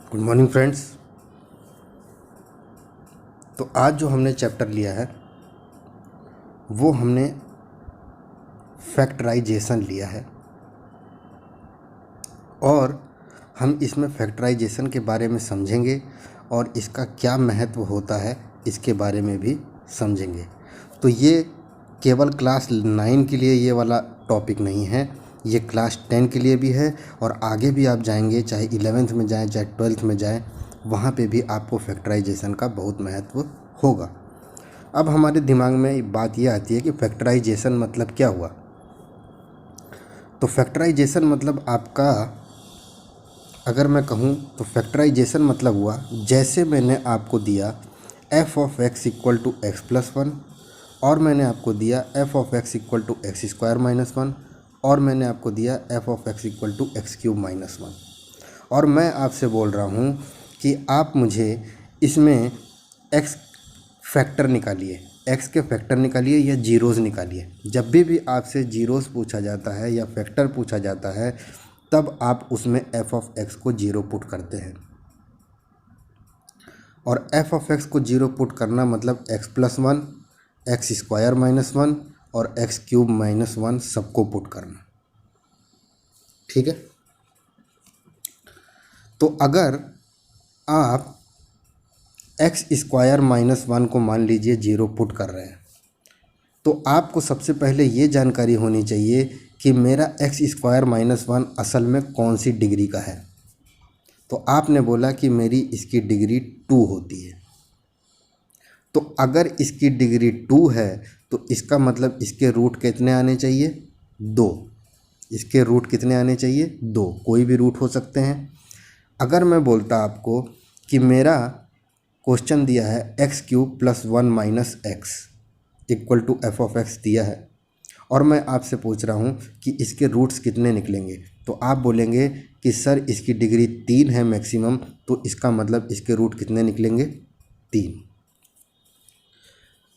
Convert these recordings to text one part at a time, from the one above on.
Good morning friends. तो आज जो हमने चैप्टर लिया है वो हमने फैक्टराइजेशन लिया है और हम इसमें फैक्टराइजेशन के बारे में समझेंगे और इसका क्या महत्व होता है इसके बारे में भी समझेंगे। तो ये केवल क्लास 9 के लिए ये वाला टॉपिक नहीं है, ये क्लास 10 के लिए भी है और आगे भी आप जाएंगे, चाहे 11th में जाएं चाहे 12th में जाएं, वहाँ पे भी आपको फैक्टराइजेशन का बहुत महत्व होगा। अब हमारे दिमाग में बात ये आती है कि फैक्टराइजेशन मतलब क्या हुआ। तो फैक्टराइजेशन मतलब आपका, अगर मैं कहूँ तो फैक्टराइजेशन मतलब हुआ जैसे मैंने आपको दिया f of x equal to x plus 1 और मैंने आपको दिया f of x equal to x square minus 1 और मैंने आपको दिया f of x equal to x cube minus 1 और मैं आपसे बोल रहा हूँ कि आप मुझे इसमें x फैक्टर निकालिए, x के फैक्टर निकालिए या जीरोज़ निकालिए। जब भी आपसे जीरोज़ पूछा जाता है या फैक्टर पूछा जाता है तब आप उसमें f ऑफ x को जीरो पुट करते हैं और f ऑफ x को जीरो पुट करना मतलब x plus 1, x square minus 1 और एक्स क्यूब माइनस 1 सबको पुट करना। ठीक है। तो अगर आप एक्स स्क्वायर माइनस 1 को मान लीजिए जीरो पुट कर रहे हैं तो आपको सबसे पहले ये जानकारी होनी चाहिए कि मेरा एक्स स्क्वायर माइनस 1 असल में कौन सी डिग्री का है। तो आपने बोला कि मेरी इसकी डिग्री 2 होती है। तो अगर इसकी डिग्री 2 है तो इसका मतलब इसके रूट कितने आने चाहिए? 2। इसके रूट कितने आने चाहिए? 2। कोई भी रूट हो सकते हैं। अगर मैं बोलता आपको कि मेरा क्वेश्चन दिया है x cube plus 1 minus x equal to f of x दिया है और मैं आपसे पूछ रहा हूँ कि इसके रूट्स कितने निकलेंगे, तो आप बोलेंगे कि सर इसकी डिग्री 3 है मैक्सिमम, तो इसका मतलब इसके रूट कितने निकलेंगे? 3।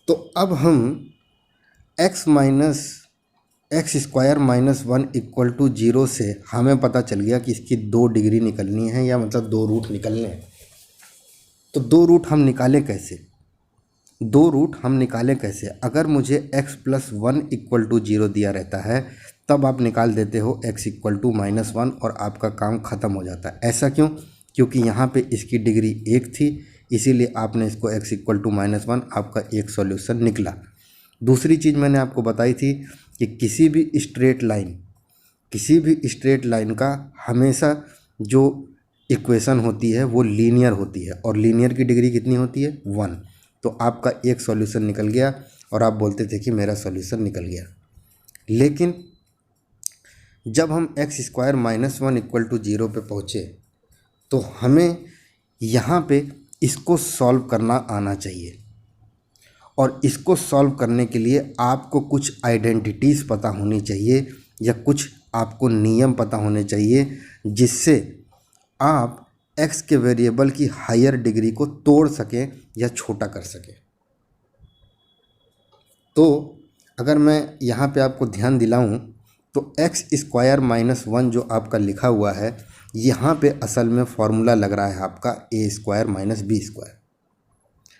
तो अब हम x square minus 1 equal to 0 से हमें पता चल गया कि इसकी 2 डिग्री निकलनी है या मतलब 2 रूट निकलने हैं। तो 2 रूट हम निकालें कैसे? 2 रूट हम निकालें कैसे? अगर मुझे x प्लस 1 इक्वल टू 0 दिया रहता है तब आप निकाल देते हो x इक्वल टू माइनस 1 और आपका काम ख़त्म हो जाता है। ऐसा क्यों? क्योंकि यहाँ पे इसकी डिग्री 1 थी, इसीलिए आपने इसको x इक्वल टू माइनस 1 आपका एक सॉल्यूशन निकला। दूसरी चीज़ मैंने आपको बताई थी कि किसी भी स्ट्रेट लाइन का हमेशा जो इक्वेशन होती है वो लीनियर होती है और लीनियर की डिग्री कितनी होती है? 1। तो आपका एक सॉल्यूशन निकल गया और आप बोलते थे कि मेरा सॉल्यूशन निकल गया। लेकिन जब हम x square minus 1 equal to 0 पे पहुँचे तो हमें यहाँ पे इसको सॉल्व करना आना चाहिए और इसको सॉल्व करने के लिए आपको कुछ आइडेंटिटीज़ पता होनी चाहिए या कुछ आपको नियम पता होने चाहिए जिससे आप x के वेरिएबल की हायर डिग्री को तोड़ सकें या छोटा कर सकें। तो अगर मैं यहाँ पे आपको ध्यान दिलाऊं तो एक्स स्क्वायर माइनस 1 जो आपका लिखा हुआ है यहाँ पे असल में फॉर्मूला लग रहा है आपका ए स्क्वायर माइनस बी स्क्वायर।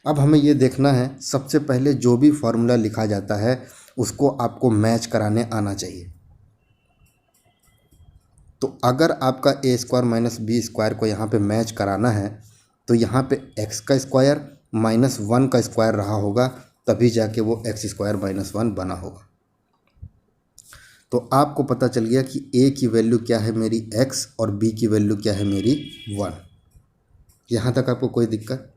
अब हमें ये देखना है, सबसे पहले जो भी फॉर्मूला लिखा जाता है उसको आपको मैच कराने आना चाहिए। तो अगर आपका ए स्क्वायर माइनस बी स्क्वायर को यहाँ पे मैच कराना है तो यहाँ पे एक्स का स्क्वायर माइनस 1 का स्क्वायर रहा होगा, तभी जाके वो एक्स स्क्वायर माइनस 1 बना होगा। तो आपको पता चल गया कि ए की वैल्यू क्या है मेरी x और b की वैल्यू क्या है मेरी 1। यहाँ तक आपको कोई दिक्कत?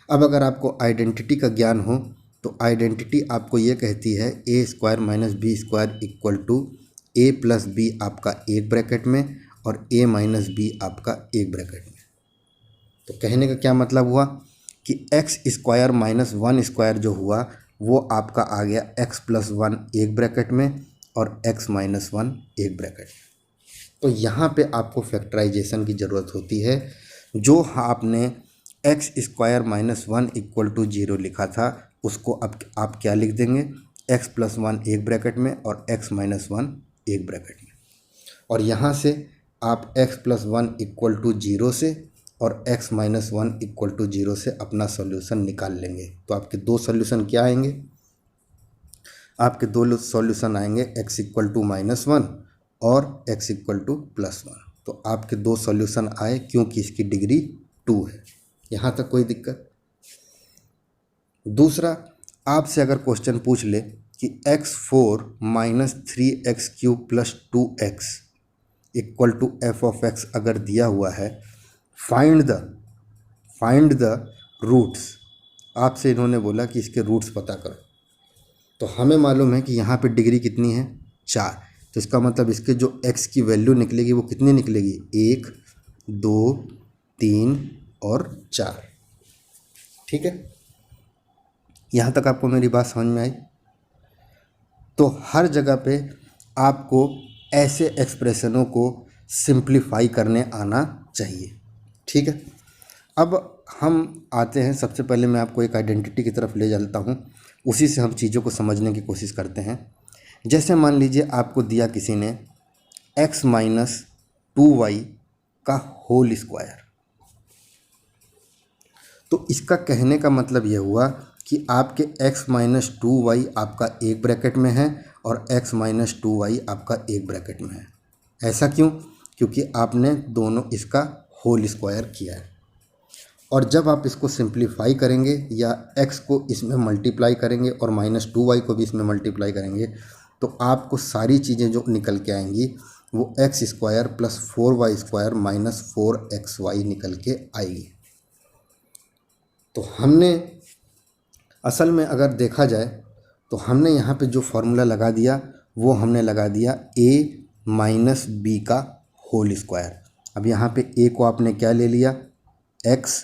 अब अगर आपको आइडेंटिटी का ज्ञान हो तो आइडेंटिटी आपको ये कहती है A square minus B square equal to A plus B आपका एक ब्रैकेट में और ए माइनस बी आपका एक ब्रैकेट में। तो कहने का क्या मतलब हुआ कि एक्स स्क्वायर माइनस 1 स्क्वायर जो हुआ वो आपका आ गया एक्स प्लस 1 एक ब्रैकेट में और एक्स माइनस 1 एक ब्रैकेट में। तो यहाँ पे आपको फैक्टराइजेशन की ज़रूरत होती है। जो आपने x square minus 1 equal to 0 लिखा था उसको अब आप क्या लिख देंगे? एक्स प्लस 1 एक ब्रैकेट में और एक्स माइनस 1 एक ब्रैकेट में। और यहाँ से आप x प्लस 1 इक्वल टू 0 से और x माइनस 1 इक्वल टू 0 से अपना सॉल्यूशन निकाल लेंगे। तो आपके दो सॉल्यूशन क्या आएंगे? आपके दो सॉल्यूशन आएंगे x इक्वल टू -1 और x इक्वल टू +1। तो आपके दो सॉल्यूशन आए क्योंकि इसकी डिग्री 2 है। यहाँ तक कोई दिक्कत? दूसरा, आपसे अगर क्वेश्चन पूछ ले कि x4 minus 3x³ plus 2x equal to f(x) अगर दिया हुआ है, फाइंड द रूट्स। आपसे इन्होंने बोला कि इसके रूट्स पता करो। तो हमें मालूम है कि यहाँ पे डिग्री कितनी है? 4। तो इसका मतलब इसके जो x की वैल्यू निकलेगी वो कितनी निकलेगी? 1, 2, 3 और 4। ठीक है, यहाँ तक आपको मेरी बात समझ में आई? तो हर जगह पे आपको ऐसे एक्सप्रेशनों को सिंप्लीफाई करने आना चाहिए। ठीक है, अब हम आते हैं, सबसे पहले मैं आपको एक आइडेंटिटी की तरफ ले चलता हूँ, उसी से हम चीज़ों को समझने की कोशिश करते हैं। जैसे मान लीजिए आपको दिया किसी ने x माइनस 2y का होल स्क्वायर। तो इसका कहने का मतलब यह हुआ कि आपके x माइनस 2y आपका एक ब्रैकेट में है और x माइनस 2y आपका एक ब्रैकेट में है। ऐसा क्यों? क्योंकि आपने दोनों इसका होल स्क्वायर किया है। और जब आप इसको सिंप्लीफाई करेंगे या x को इसमें मल्टीप्लाई करेंगे और -2y को भी इसमें मल्टीप्लाई करेंगे, तो आपको सारी चीज़ें जो निकल के आएंगी वो x² plus 4y² minus 4xy निकल के आएगी। तो हमने असल में अगर देखा जाए तो हमने यहाँ पे जो फॉर्मूला लगा दिया वो हमने लगा दिया a माइनस बी का होल स्क्वायर। अब यहाँ पे a को आपने क्या ले लिया? x,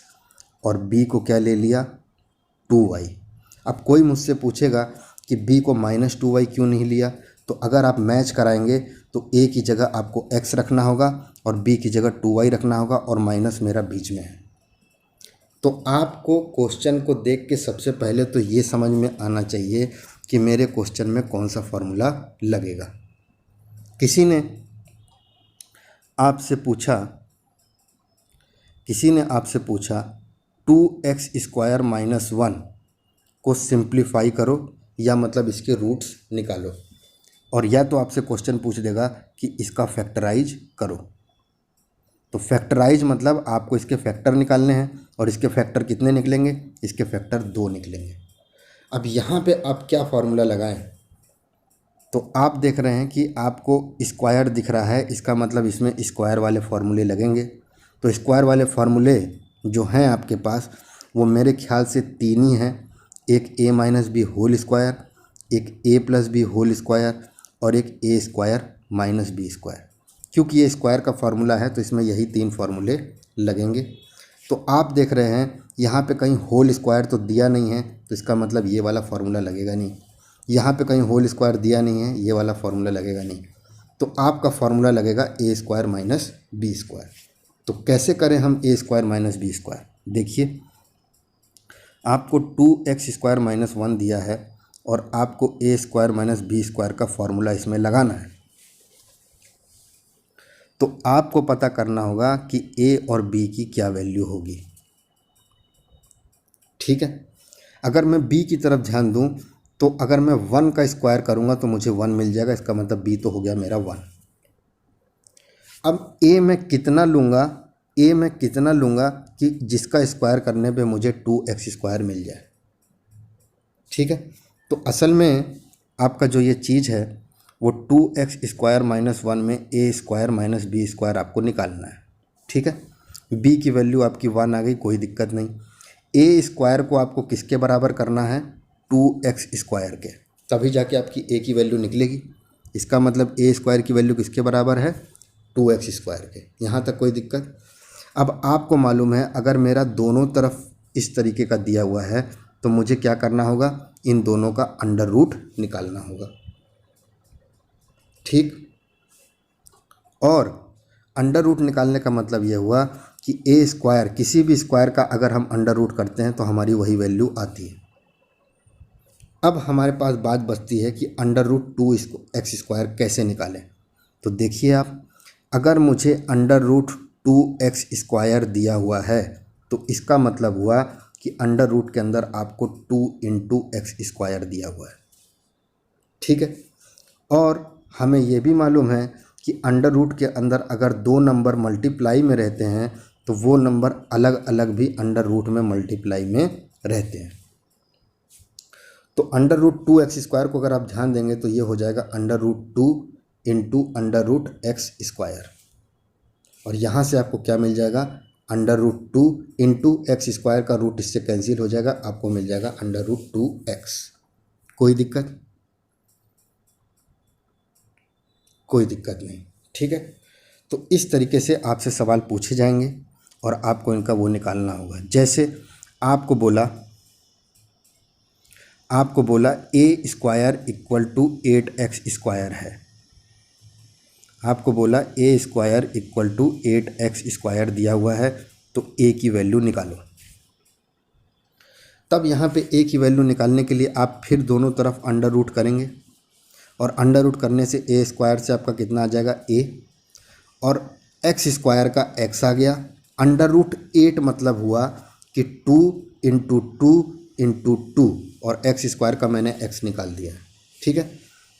और b को क्या ले लिया? 2y। अब कोई मुझसे पूछेगा कि b को -2y क्यों नहीं लिया? तो अगर आप मैच कराएंगे तो a की जगह आपको x रखना होगा और b की जगह 2y रखना होगा और माइनस मेरा बीच में है। तो आपको क्वेश्चन को देख के सबसे पहले तो ये समझ में आना चाहिए कि मेरे क्वेश्चन में कौन सा फॉर्मूला लगेगा। किसी ने आपसे पूछा 2x² माइनस 1 को सिंप्लीफाई करो या मतलब इसके रूट्स निकालो, और या तो आपसे क्वेश्चन पूछ देगा कि इसका फैक्टराइज करो। तो फैक्टराइज मतलब आपको इसके फैक्टर निकालने हैं, और इसके फैक्टर कितने निकलेंगे? इसके फैक्टर 2 निकलेंगे। अब यहाँ पे आप क्या फार्मूला लगाएं? तो आप देख रहे हैं कि आपको स्क्वायर दिख रहा है, इसका मतलब इसमें स्क्वायर वाले फार्मूले लगेंगे। तो स्क्वायर वाले फार्मूले जो हैं आपके पास वो मेरे ख्याल से 3 ही हैं। एक a minus b whole square, एक a plus B whole square और एक a² माइनस बी स्क्वायर। क्योंकि ये स्क्वायर का फार्मूला है तो इसमें यही 3 फार्मूले लगेंगे। तो आप देख रहे हैं यहाँ पे कहीं होल स्क्वायर तो दिया नहीं है, तो इसका मतलब ये वाला फार्मूला लगेगा नहीं। यहाँ पे कहीं होल स्क्वायर दिया नहीं है, ये वाला फार्मूला लगेगा नहीं। तो आपका फार्मूला लगेगा a² माइनस बी स्क्वायर। तो कैसे करें हम a² माइनस बी स्क्वायर? देखिए, आपको 2x² माइनस 1 दिया है और आपको a² माइनस बी स्क्वायर का फार्मूला इसमें लगाना है। तो आपको पता करना होगा कि a और b की क्या वैल्यू होगी। ठीक है, अगर मैं b की तरफ ध्यान दूं तो अगर मैं 1 का स्क्वायर करूंगा तो मुझे 1 मिल जाएगा, इसका मतलब b तो हो गया मेरा 1। अब a मैं कितना लूँगा कि जिसका स्क्वायर करने पे मुझे 2x² मिल जाए। ठीक है, तो असल में आपका जो ये चीज़ है वो 2x² माइनस 1 में a² माइनस बी स्क्वायर आपको निकालना है। ठीक है, b की वैल्यू आपकी 1 आ गई, कोई दिक्कत नहीं। a² को आपको किसके बराबर करना है? 2x² के, तभी जाके आपकी a की वैल्यू निकलेगी। इसका मतलब a² की वैल्यू किसके बराबर है? 2x² के। यहाँ तक कोई दिक्कत? अब आपको मालूम है अगर मेरा दोनों तरफ इस तरीके का दिया हुआ है तो मुझे क्या करना होगा? इन दोनों का अंडर रूट निकालना होगा। ठीक, और अंडर रूट निकालने का मतलब यह हुआ कि a², किसी भी स्क्वायर का अगर हम अंडर रूट करते हैं तो हमारी वही वैल्यू आती है। अब हमारे पास बात बचती है कि अंडर रूट 2x² कैसे निकालें। तो देखिए आप, अगर मुझे अंडर रूट 2x² दिया हुआ है, तो इसका मतलब हुआ कि अंडर रूट के अंदर आपको 2 × x² दिया हुआ है। ठीक है। और हमें ये भी मालूम है कि अंडर रूट के अंदर अगर दो नंबर मल्टीप्लाई में रहते हैं तो वो नंबर अलग अलग भी अंडर रूट में मल्टीप्लाई में रहते हैं। तो अंडर रूट 2x² को अगर आप ध्यान देंगे तो ये हो जाएगा under root 2 × under root x²। और यहाँ से आपको क्या मिल जाएगा, अंडर रूट 2 × x² का रूट इससे कैंसिल हो जाएगा, आपको मिल जाएगा अंडर रूट 2x। कोई दिक्कत? कोई दिक्कत नहीं। ठीक है। तो इस तरीके से आपसे सवाल पूछे जाएंगे और आपको इनका वो निकालना होगा। जैसे आपको बोला a² = 8x² है। आपको बोला a² = 8x² दिया हुआ है, तो a की वैल्यू निकालो। तब यहाँ पे a की वैल्यू निकालने के लिए आप फिर दोनों तरफ अंडर रूट करेंगे और अंडर रूट करने से a² से आपका कितना आ जाएगा a, और x² का x आ गया। अंडर रूट 8 मतलब हुआ कि 2 × 2 × 2 और x² का मैंने x निकाल दिया। ठीक है।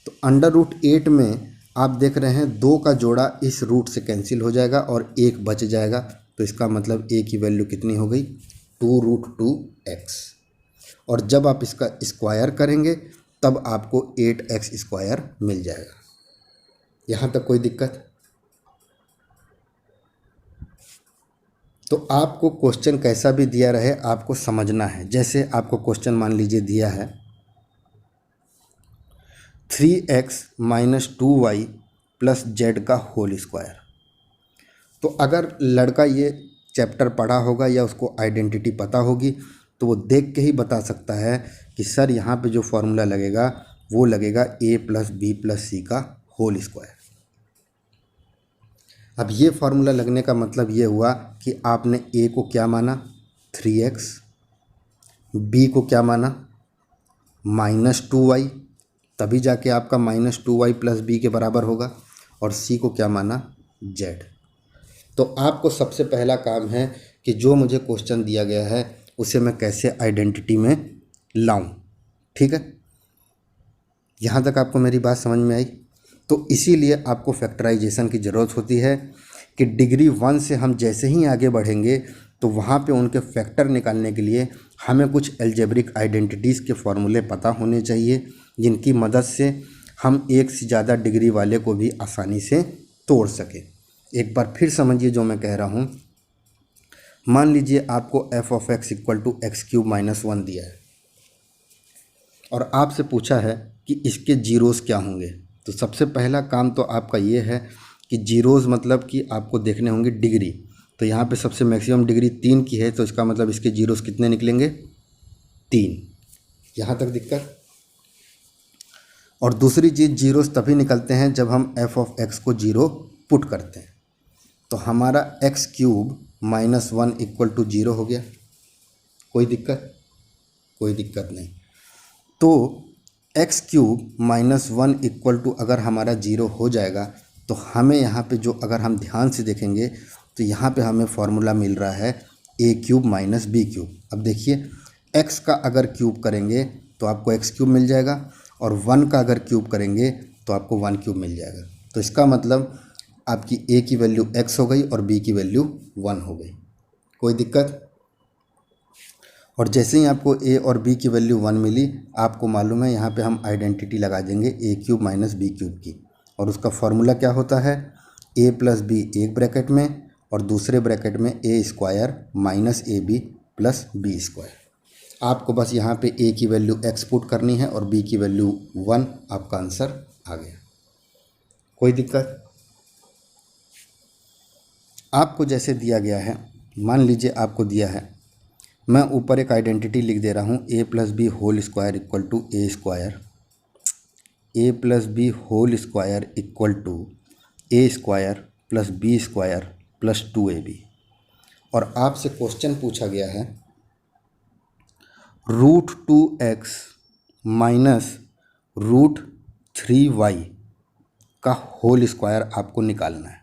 तो अंडर रूट 8 में आप देख रहे हैं 2 का जोड़ा इस रूट से कैंसिल हो जाएगा और 1 बच जाएगा, तो इसका मतलब a की वैल्यू कितनी हो गई, 2√2x। और जब आप इसका स्क्वायर करेंगे तब आपको 8x² मिल जाएगा। यहाँ तक कोई दिक्कत? तो आपको क्वेश्चन कैसा भी दिया रहे आपको समझना है। जैसे आपको क्वेश्चन मान लीजिए दिया है 3x - 2y + z का होल स्क्वायर। तो अगर लड़का ये चैप्टर पढ़ा होगा या उसको आइडेंटिटी पता होगी तो वो देख के ही बता सकता है कि सर यहाँ पे जो फॉर्मूला लगेगा वो लगेगा a + b + c का होल स्क्वायर। अब ये फार्मूला लगने का मतलब ये हुआ कि आपने a को क्या माना 3x, b को क्या माना -2y, तभी जाके आपका -2y + b के बराबर होगा, और c को क्या माना z। तो आपको सबसे पहला काम है कि जो मुझे क्वेश्चन दिया गया है उसे मैं कैसे आइडेंटिटी में लाऊं। ठीक है। यहाँ तक आपको मेरी बात समझ में आई? तो इसीलिए आपको फैक्टराइजेशन की ज़रूरत होती है कि डिग्री 1 से हम जैसे ही आगे बढ़ेंगे तो वहाँ पे उनके फैक्टर निकालने के लिए हमें कुछ एल्जेब्रिक आइडेंटिटीज़ के फॉर्मूले पता होने चाहिए, जिनकी मदद से हम एक से ज़्यादा डिग्री वाले को भी आसानी से तोड़ सकें। एक बार फिर समझिए जो मैं कह रहा हूँ। मान लीजिए आपको f(x) = x³ - 1 दिया है और आपसे पूछा है कि इसके जीरोज़ क्या होंगे। तो सबसे पहला काम तो आपका ये है कि जीरोज़ मतलब कि आपको देखने होंगे डिग्री। तो यहाँ पे सबसे मैक्सिमम डिग्री 3 की है, तो इसका मतलब इसके जीरोज़ कितने निकलेंगे 3। यहाँ तक दिक्कत? और दूसरी चीज़, जीरोज़ तभी निकलते हैं जब हम f(x) को 0 पुट करते हैं। तो हमारा x³ - 1 = 0 हो गया। कोई दिक्कत? कोई दिक्कत नहीं। तो x³ - 1 = अगर हमारा 0 हो जाएगा तो हमें यहाँ पे जो, अगर हम ध्यान से देखेंगे तो यहाँ पे हमें फॉर्मूला मिल रहा है a³ - b³। अब देखिए x का अगर क्यूब करेंगे तो आपको x³ मिल जाएगा, और 1 का अगर क्यूब करेंगे तो आपको 1³ मिल जाएगा। तो इसका मतलब आपकी a की वैल्यू x हो गई और b की वैल्यू 1 हो गई। कोई दिक्कत? और जैसे ही आपको a और b की वैल्यू 1 मिली, आपको मालूम है यहाँ पे हम आइडेंटिटी लगा देंगे a³ - b³ की, और उसका फॉर्मूला क्या होता है a + b एक ब्रैकेट में और दूसरे ब्रैकेट में a² - ab + b²। आपको बस यहाँ पे a की वैल्यू x पुट करनी है और b की वैल्यू 1, आपका आंसर आ गया। कोई दिक्कत? आपको जैसे दिया गया है, मान लीजिए आपको दिया है, मैं ऊपर एक आइडेंटिटी लिख दे रहा हूँ a + b whole square = a², a + b whole square = a² + b² + 2ab। और आपसे क्वेश्चन पूछा गया है √2x - √3y का होल स्क्वायर आपको निकालना है।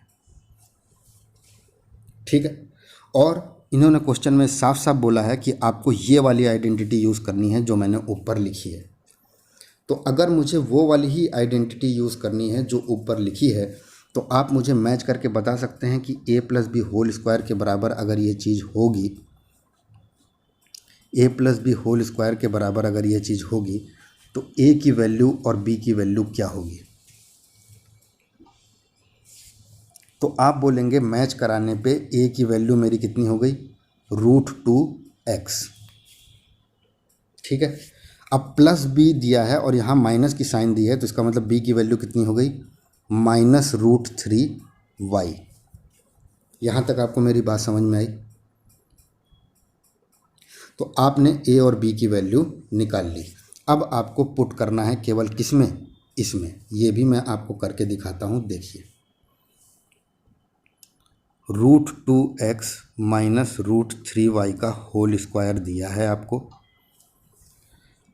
ठीक है। और इन्होंने क्वेश्चन में साफ साफ बोला है कि आपको ये वाली आइडेंटिटी यूज़ करनी है जो मैंने ऊपर लिखी है। तो अगर मुझे वो वाली ही आइडेंटिटी यूज़ करनी है जो ऊपर लिखी है, तो आप मुझे मैच करके बता सकते हैं कि a plus B whole square के बराबर अगर ये चीज़ होगी, a plus B whole square के बराबर अगर ये चीज़ होगी तो a की वैल्यू और b की वैल्यू क्या होगी। तो आप बोलेंगे मैच कराने पे a की वैल्यू मेरी कितनी हो गई, √2x। ठीक है। अब प्लस b दिया है और यहाँ माइनस की साइन दी है, तो इसका मतलब b की वैल्यू कितनी हो गई, -√3y। यहाँ तक आपको मेरी बात समझ में आई। तो आपने a और b की वैल्यू निकाल ली। अब आपको पुट करना है केवल किसमें, इसमें। ये भी मैं आपको करके दिखाता हूँ, देखिए। √2x -√3y का होल स्क्वायर दिया है आपको,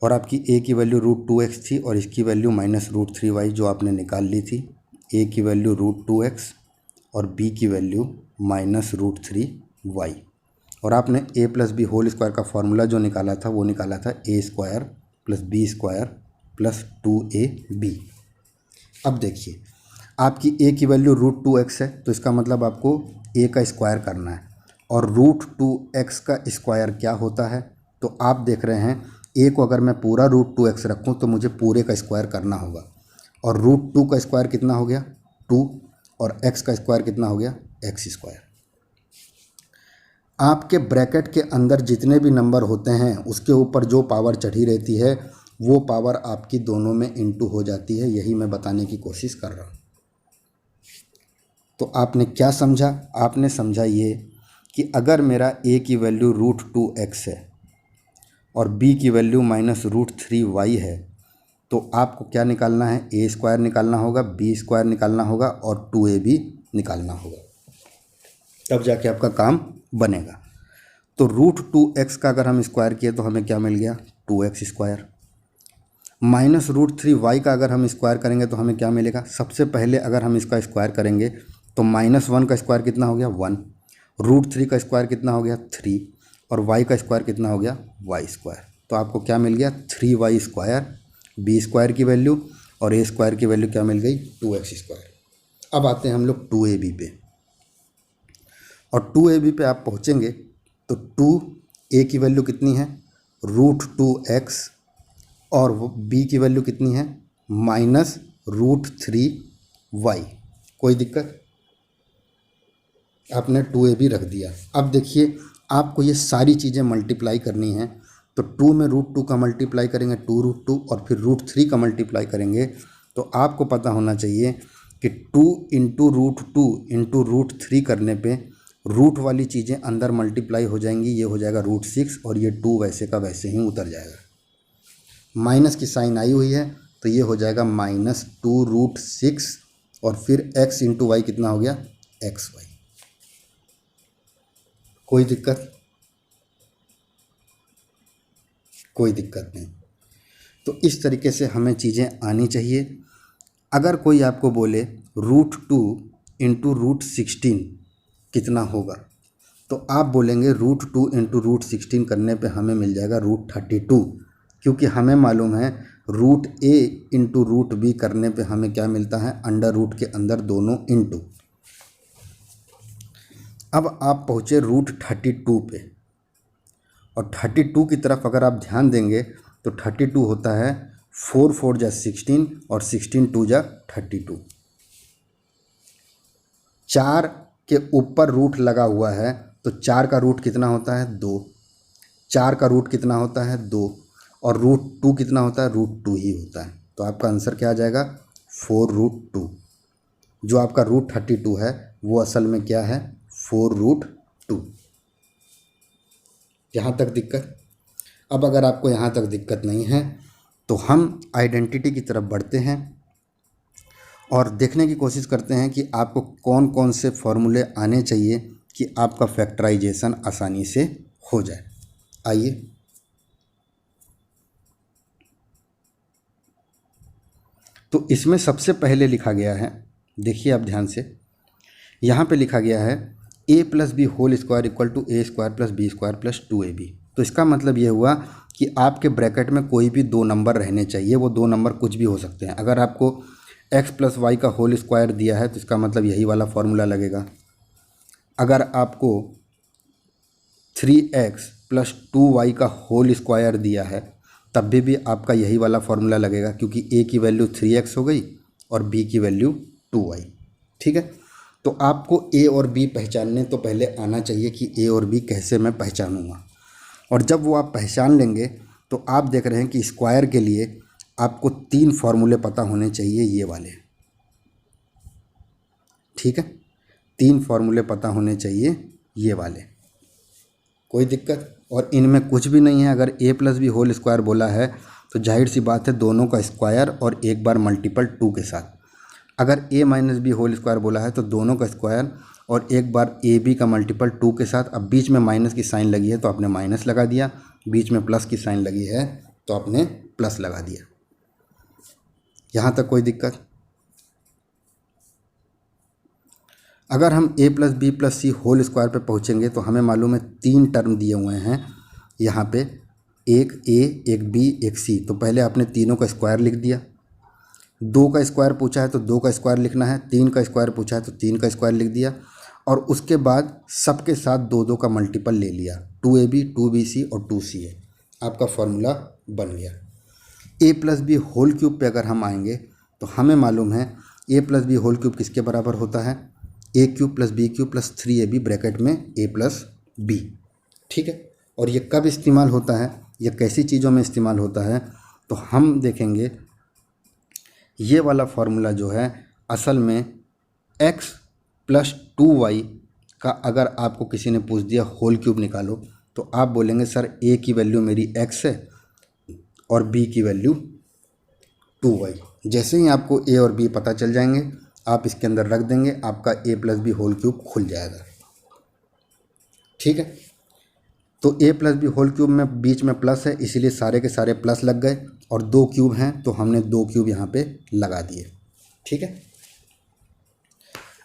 और आपकी a की वैल्यू √2x थी और इसकी वैल्यू -√3y जो आपने निकाल ली थी। a की वैल्यू √2x और b की वैल्यू -√3y। और आपने a plus B whole square का फॉर्मूला जो निकाला था वो निकाला था a square plus B square plus 2ab। अब देखिए, आपकी a की वैल्यू √2x है, तो इसका मतलब आपको a का स्क्वायर करना है। और √2x का स्क्वायर क्या होता है, तो आप देख रहे हैं a को अगर मैं पूरा √2x रखूं तो मुझे पूरे का स्क्वायर करना होगा। और √2 का स्क्वायर कितना हो गया, 2, और x का स्क्वायर कितना हो गया, x स्क्वायर। आपके ब्रैकेट के अंदर जितने भी नंबर होते हैं उसके ऊपर जो पावर चढ़ी रहती है वो पावर आपकी दोनों में इंटू हो जाती है। यही मैं बताने की कोशिश कर रहा हूँ। तो आपने क्या समझा, आपने समझा ये कि अगर मेरा a की वैल्यू √2x है और b की वैल्यू -√3y है, तो आपको क्या निकालना है, a स्क्वायर निकालना होगा, b स्क्वायर निकालना होगा और 2ab निकालना होगा, तब जाके आपका काम बनेगा। तो √2x का अगर हम स्क्वायर किए तो हमें क्या मिल गया, 2x स्क्वायर। -√3y का अगर हम स्क्वायर करेंगे तो हमें क्या मिलेगा, सबसे पहले अगर हम इसका स्क्वायर करेंगे तो -1 का स्क्वायर कितना हो गया, 1, √3 का स्क्वायर कितना हो गया, 3, और y का स्क्वायर कितना हो गया, y स्क्वायर। तो आपको क्या मिल गया, 3y स्क्वायर, b स्क्वायर की वैल्यू, और a स्क्वायर की वैल्यू क्या मिल गई, 2x स्क्वायर। अब आते हैं हम लोग 2ab पे, और 2ab पे आप पहुँचेंगे तो 2a की वैल्यू कितनी है, √2x, और b की वैल्यू कितनी है, -√3y। कोई दिक्कत, आपने 2ab रख दिया। अब देखिए, आपको ये सारी चीज़ें मल्टीप्लाई करनी है, तो 2 में √2 का मल्टीप्लाई करेंगे 2√2, और फिर √3 का मल्टीप्लाई करेंगे, तो आपको पता होना चाहिए कि 2 इंटू √2 इंटू √3 करने पे रूट वाली चीज़ें अंदर मल्टीप्लाई हो जाएंगी। ये हो जाएगा √6, और ये 2 वैसे का वैसे ही उतर जाएगा। माइनस की साइन आई हुई है तो ये हो जाएगा -2√6, और फिर x इंटू वाई कितना हो गया, xy। कोई दिक्कत, कोई दिक्कत नहीं। तो इस तरीके से हमें चीज़ें आनी चाहिए। अगर कोई आपको बोले √2 इंटू √16 कितना होगा, तो आप बोलेंगे √2 इंटू √16 करने पे हमें मिल जाएगा √32, क्योंकि हमें मालूम है √a इंटू √b करने पे हमें क्या मिलता है, अंडर रूट के अंदर दोनों इंटू। अब आप पहुँचे √32 पे, और 32 की तरफ अगर आप ध्यान देंगे तो 32 होता है 4 4 जा 16, और 16 2 जा 32। 4 के ऊपर रूट लगा हुआ है, तो 4 का रूट कितना होता है, 2। 4 का रूट कितना होता है, 2, और √2 कितना होता है, √2 ही होता है। तो आपका आंसर क्या आ जाएगा, 4√2। जो आपका √32 है वो असल में क्या है, 4√2। यहाँ तक दिक्कत। अब अगर आपको यहाँ तक दिक्कत नहीं है तो हम आइडेंटिटी की तरफ बढ़ते हैं और देखने की कोशिश करते हैं कि आपको कौन कौन से फॉर्मूले आने चाहिए कि आपका फैक्टराइजेशन आसानी से हो जाए। आइए, तो इसमें सबसे पहले लिखा गया है, देखिए आप ध्यान से, यहाँ पे लिखा गया है A plus B whole square equal to A square plus B square plus 2ab। तो इसका मतलब ये हुआ कि आपके ब्रैकेट में कोई भी दो नंबर रहने चाहिए, वो दो नंबर कुछ भी हो सकते हैं। अगर आपको x प्लस वाई का होल स्क्वायर दिया है तो इसका मतलब यही वाला फॉर्मूला लगेगा। अगर आपको 3x प्लस 2y का होल स्क्वायर दिया है तब भी आपका यही वाला फॉर्मूला लगेगा, क्योंकि a की वैल्यू 3x हो गई और b की वैल्यू 2y। ठीक है, तो आपको a और b पहचानने तो पहले आना चाहिए कि a और b कैसे मैं पहचानूंगा। और जब वो आप पहचान लेंगे तो आप देख रहे हैं कि स्क्वायर के लिए आपको 3 फार्मूले पता होने चाहिए, ये वाले। ठीक है, 3 फार्मूले पता होने चाहिए ये वाले, कोई दिक्कत। और इनमें कुछ भी नहीं है। अगर a plus B whole square बोला है तो जाहिर सी बात है दोनों का स्क्वायर और एक बार मल्टीपल 2 के साथ। अगर a minus b whole square बोला है तो दोनों का स्क्वायर और एक बार ए बी का मल्टीपल 2 के साथ। अब बीच में माइनस की साइन लगी है तो आपने माइनस लगा दिया, बीच में प्लस की साइन लगी है तो आपने प्लस लगा दिया। यहाँ तक कोई दिक्कत? अगर हम a plus B plus C whole square पे पहुँचेंगे तो हमें मालूम है 3 टर्म दिए हुए हैं यहाँ पे, एक a, एक b, एक c। तो पहले आपने तीनों का स्क्वायर लिख दिया। 2 का स्क्वायर पूछा है तो 2 का स्क्वायर लिखना है, 3 का स्क्वायर पूछा है तो 3 का स्क्वायर लिख दिया। और उसके बाद सबके साथ 2 का मल्टीपल ले लिया, 2ab, 2bc और 2ca। आपका फॉर्मूला बन गया। a plus B whole cube पे अगर हम आएंगे तो हमें मालूम है a plus B whole cube किसके बराबर होता है, a cube plus b cube plus 3ab bracket में a प्लस बी। ठीक है, और ये कब इस्तेमाल होता है, ये कैसी चीज़ों में इस्तेमाल होता है, तो हम देखेंगे ये वाला फार्मूला जो है असल में x प्लस 2y का अगर आपको किसी ने पूछ दिया होल क्यूब निकालो तो आप बोलेंगे सर a की वैल्यू मेरी x है और b की वैल्यू 2y। जैसे ही आपको a और b पता चल जाएंगे आप इसके अंदर रख देंगे, आपका a plus B whole cube खुल जाएगा। ठीक है, तो a plus B whole cube में बीच में प्लस है इसीलिए सारे के सारे प्लस लग गए, और 2 क्यूब हैं तो हमने 2 क्यूब यहाँ पे लगा दिए। ठीक है,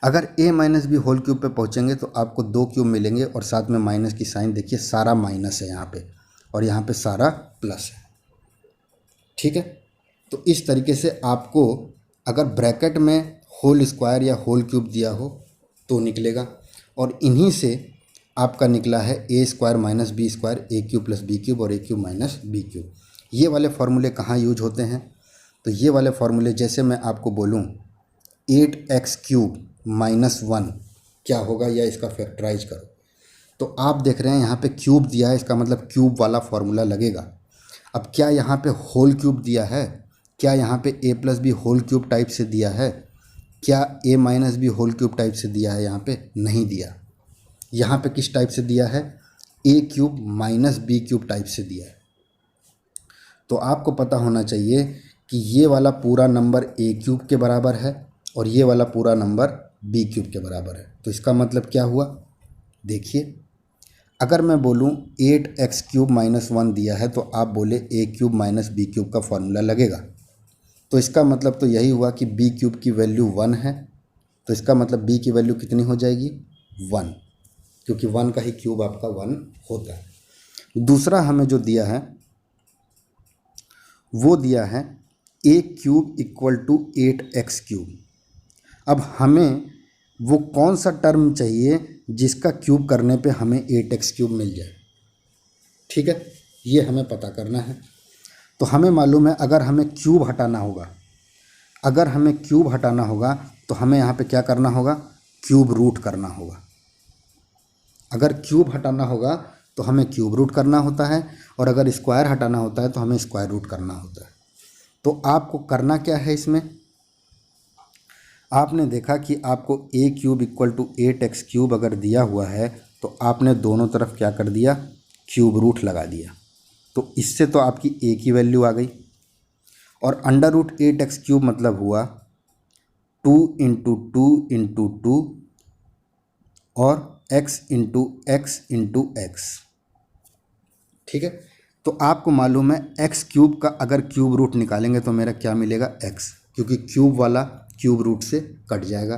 अगर a minus b whole cube पे पहुँचेंगे तो आपको 2 क्यूब मिलेंगे और साथ में माइनस की साइन देखिए, सारा माइनस है यहाँ पे और यहाँ पे सारा प्लस है। ठीक है, तो इस तरीके से आपको अगर ब्रैकेट में होल स्क्वायर या होल क्यूब दिया हो तो निकलेगा। और इन्हीं से आपका निकला है A square minus B square, A cube plus b cube और ए क्यूब माइनस बी क्यूब। ये वाले फार्मूले कहाँ यूज होते हैं, तो ये वाले फार्मूले जैसे मैं आपको बोलूँ 8x क्यूब माइनस 1 क्या होगा, या इसका फैक्टराइज करो, तो आप देख रहे हैं यहाँ पे क्यूब दिया है, इसका मतलब क्यूब वाला फार्मूला लगेगा। अब क्या यहाँ पे होल क्यूब दिया है, क्या यहाँ पे a plus B whole cube type से दिया है, क्या a minus b whole cube type से दिया है, यहाँ पे नहीं दिया। यहाँ पे किस टाइप से दिया है, a cube minus b cube type से दिया है। तो आपको पता होना चाहिए कि ये वाला पूरा नंबर a क्यूब के बराबर है और ये वाला पूरा नंबर b क्यूब के बराबर है। तो इसका मतलब क्या हुआ, देखिए अगर मैं बोलूँ 8x क्यूब माइनस 1 दिया है तो आप बोले a cube minus b cube का फॉर्मूला लगेगा। तो इसका मतलब तो यही हुआ कि b क्यूब की वैल्यू 1 है, तो इसका मतलब b की वैल्यू कितनी हो जाएगी 1, क्योंकि 1 का ही क्यूब आपका 1 होता है। दूसरा हमें जो दिया है वो दिया है a cube equal to 8x cube. अब हमें वो कौन सा टर्म चाहिए जिसका क्यूब करने पे हमें 8x क्यूब मिल जाए। ठीक है, ये हमें पता करना है। तो हमें मालूम है अगर हमें क्यूब हटाना होगा, अगर हमें क्यूब हटाना होगा तो हमें यहाँ पे क्या करना होगा, क्यूब रूट करना होगा। अगर क्यूब हटाना होगा तो हमें क्यूब रूट करना होता है, और अगर स्क्वायर हटाना होता है तो हमें स्क्वायर रूट करना होता है। तो आपको करना क्या है, इसमें आपने देखा कि आपको a cube equal to 8x cube अगर दिया हुआ है तो आपने दोनों तरफ क्या कर दिया, क्यूब रूट लगा दिया। तो इससे तो आपकी a की वैल्यू आ गई, और अंडर रूट 8x क्यूब मतलब हुआ 2 इंटू 2 इंटू 2 और x into x into x. ठीक है, तो आपको मालूम है x क्यूब का अगर क्यूब रूट निकालेंगे तो मेरा क्या मिलेगा x, क्योंकि क्यूब वाला क्यूब रूट से कट जाएगा।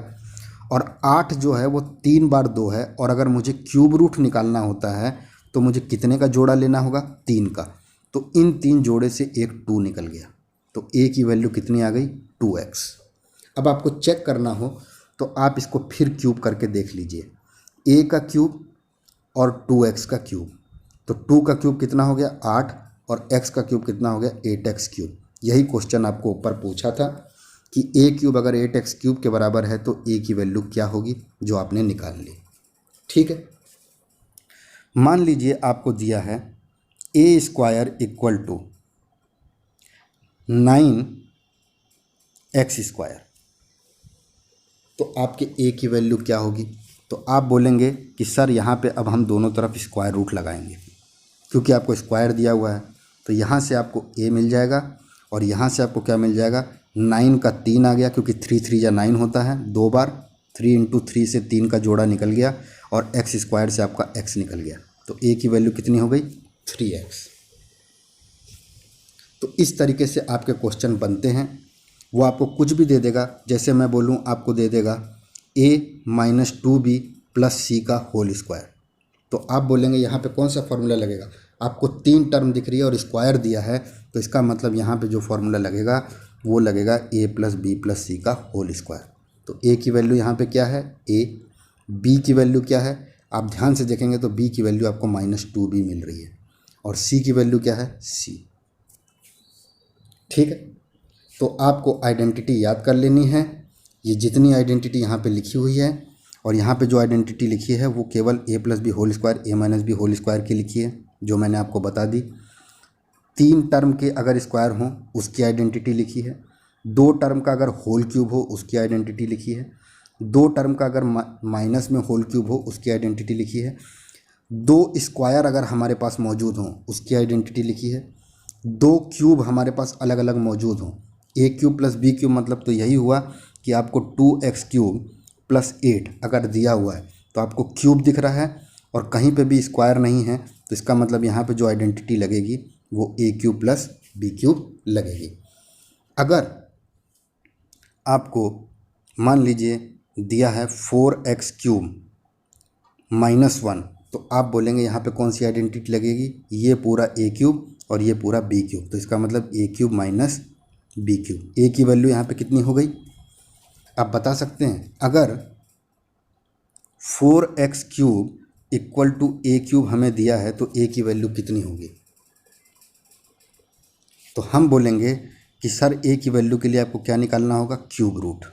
और 8 जो है वो 3 बार 2 है, और अगर मुझे क्यूब रूट निकालना होता है तो मुझे कितने का जोड़ा लेना होगा? 3 का। तो इन 3 जोड़े से एक 2 निकल गया, तो a की वैल्यू कितनी आ गई? 2x। अब आपको चेक करना हो तो आप इसको फिर क्यूब करके देख लीजिए, a का क्यूब और 2x का क्यूब। तो 2 का क्यूब कितना हो गया? 8, और x का क्यूब कितना हो गया? 8x cube. यही क्वेश्चन आपको ऊपर पूछा था कि a क्यूब अगर 8x क्यूब के बराबर है तो a की वैल्यू क्या होगी, जो आपने निकाल ली। ठीक है, मान लीजिए आपको दिया है a square equal to 9x square, तो आपके a की वैल्यू क्या होगी? तो आप बोलेंगे कि सर यहाँ पे अब हम दोनों तरफ स्क्वायर रूट लगाएंगे, क्योंकि आपको स्क्वायर दिया हुआ है। तो यहाँ से आपको a मिल जाएगा और यहाँ से आपको क्या मिल जाएगा? 9 का 3 आ गया, क्योंकि 3 3 या 9 होता है, 2 बार 3 इंटू 3 से 3 का जोड़ा निकल गया, और x स्क्वायर से आपका x निकल गया। तो a की वैल्यू कितनी हो गई? 3x। तो इस तरीके से आपके क्वेश्चन बनते हैं। वो आपको कुछ भी दे देगा, जैसे मैं बोलूँ आपको दे देगा a माइनस 2b प्लस सी का होल स्क्वायर। तो आप बोलेंगे यहाँ पे कौन सा फॉर्मूला लगेगा? आपको 3 टर्म दिख रही है और स्क्वायर दिया है, तो इसका मतलब यहाँ पे जो फॉर्मूला लगेगा वो लगेगा a प्लस बी प्लस सी का होल स्क्वायर। तो a की वैल्यू यहाँ पे क्या है? a। b की वैल्यू क्या है? आप ध्यान से देखेंगे तो b की वैल्यू आपको माइनस 2b मिल रही है, और c की वैल्यू क्या है? c। ठीक है, तो आपको आइडेंटिटी याद कर लेनी है। ये जितनी आइडेंटिटी यहाँ पे लिखी हुई है, और यहाँ पे जो आइडेंटिटी लिखी है वो केवल a plus B whole square a minus b whole square की लिखी है, जो मैंने आपको बता दी। 3 टर्म के अगर स्क्वायर हों उसकी आइडेंटिटी लिखी है, 2 टर्म का अगर होल क्यूब हो उसकी आइडेंटिटी लिखी है, 2 टर्म का अगर माइनस में होल क्यूब हो उसकी आइडेंटिटी लिखी है, 2 स्क्वायर अगर हमारे पास मौजूद हों उसकी आइडेंटिटी लिखी है, 2 क्यूब हमारे पास अलग अलग मौजूद हों, a cube plus b cube, मतलब तो यही हुआ कि आपको 2x क्यूब प्लस 8 अगर दिया हुआ है तो आपको क्यूब दिख रहा है और कहीं पे भी स्क्वायर नहीं है, तो इसका मतलब यहाँ पे जो आइडेंटिटी लगेगी वो a cube plus b cube लगेगी। अगर आपको मान लीजिए दिया है 4x क्यूब माइनस 1, तो आप बोलेंगे यहाँ पे कौन सी आइडेंटिटी लगेगी? ये पूरा a क्यूब और ये पूरा b क्यूब, तो इसका मतलब a cube minus b cube. a की वैल्यू यहाँ पे कितनी हो गई? आप बता सकते हैं। अगर 4x cube equal to a cube हमें दिया है तो a की वैल्यू कितनी होगी? तो हम बोलेंगे कि सर a की वैल्यू के लिए आपको क्या निकालना होगा? Cube root.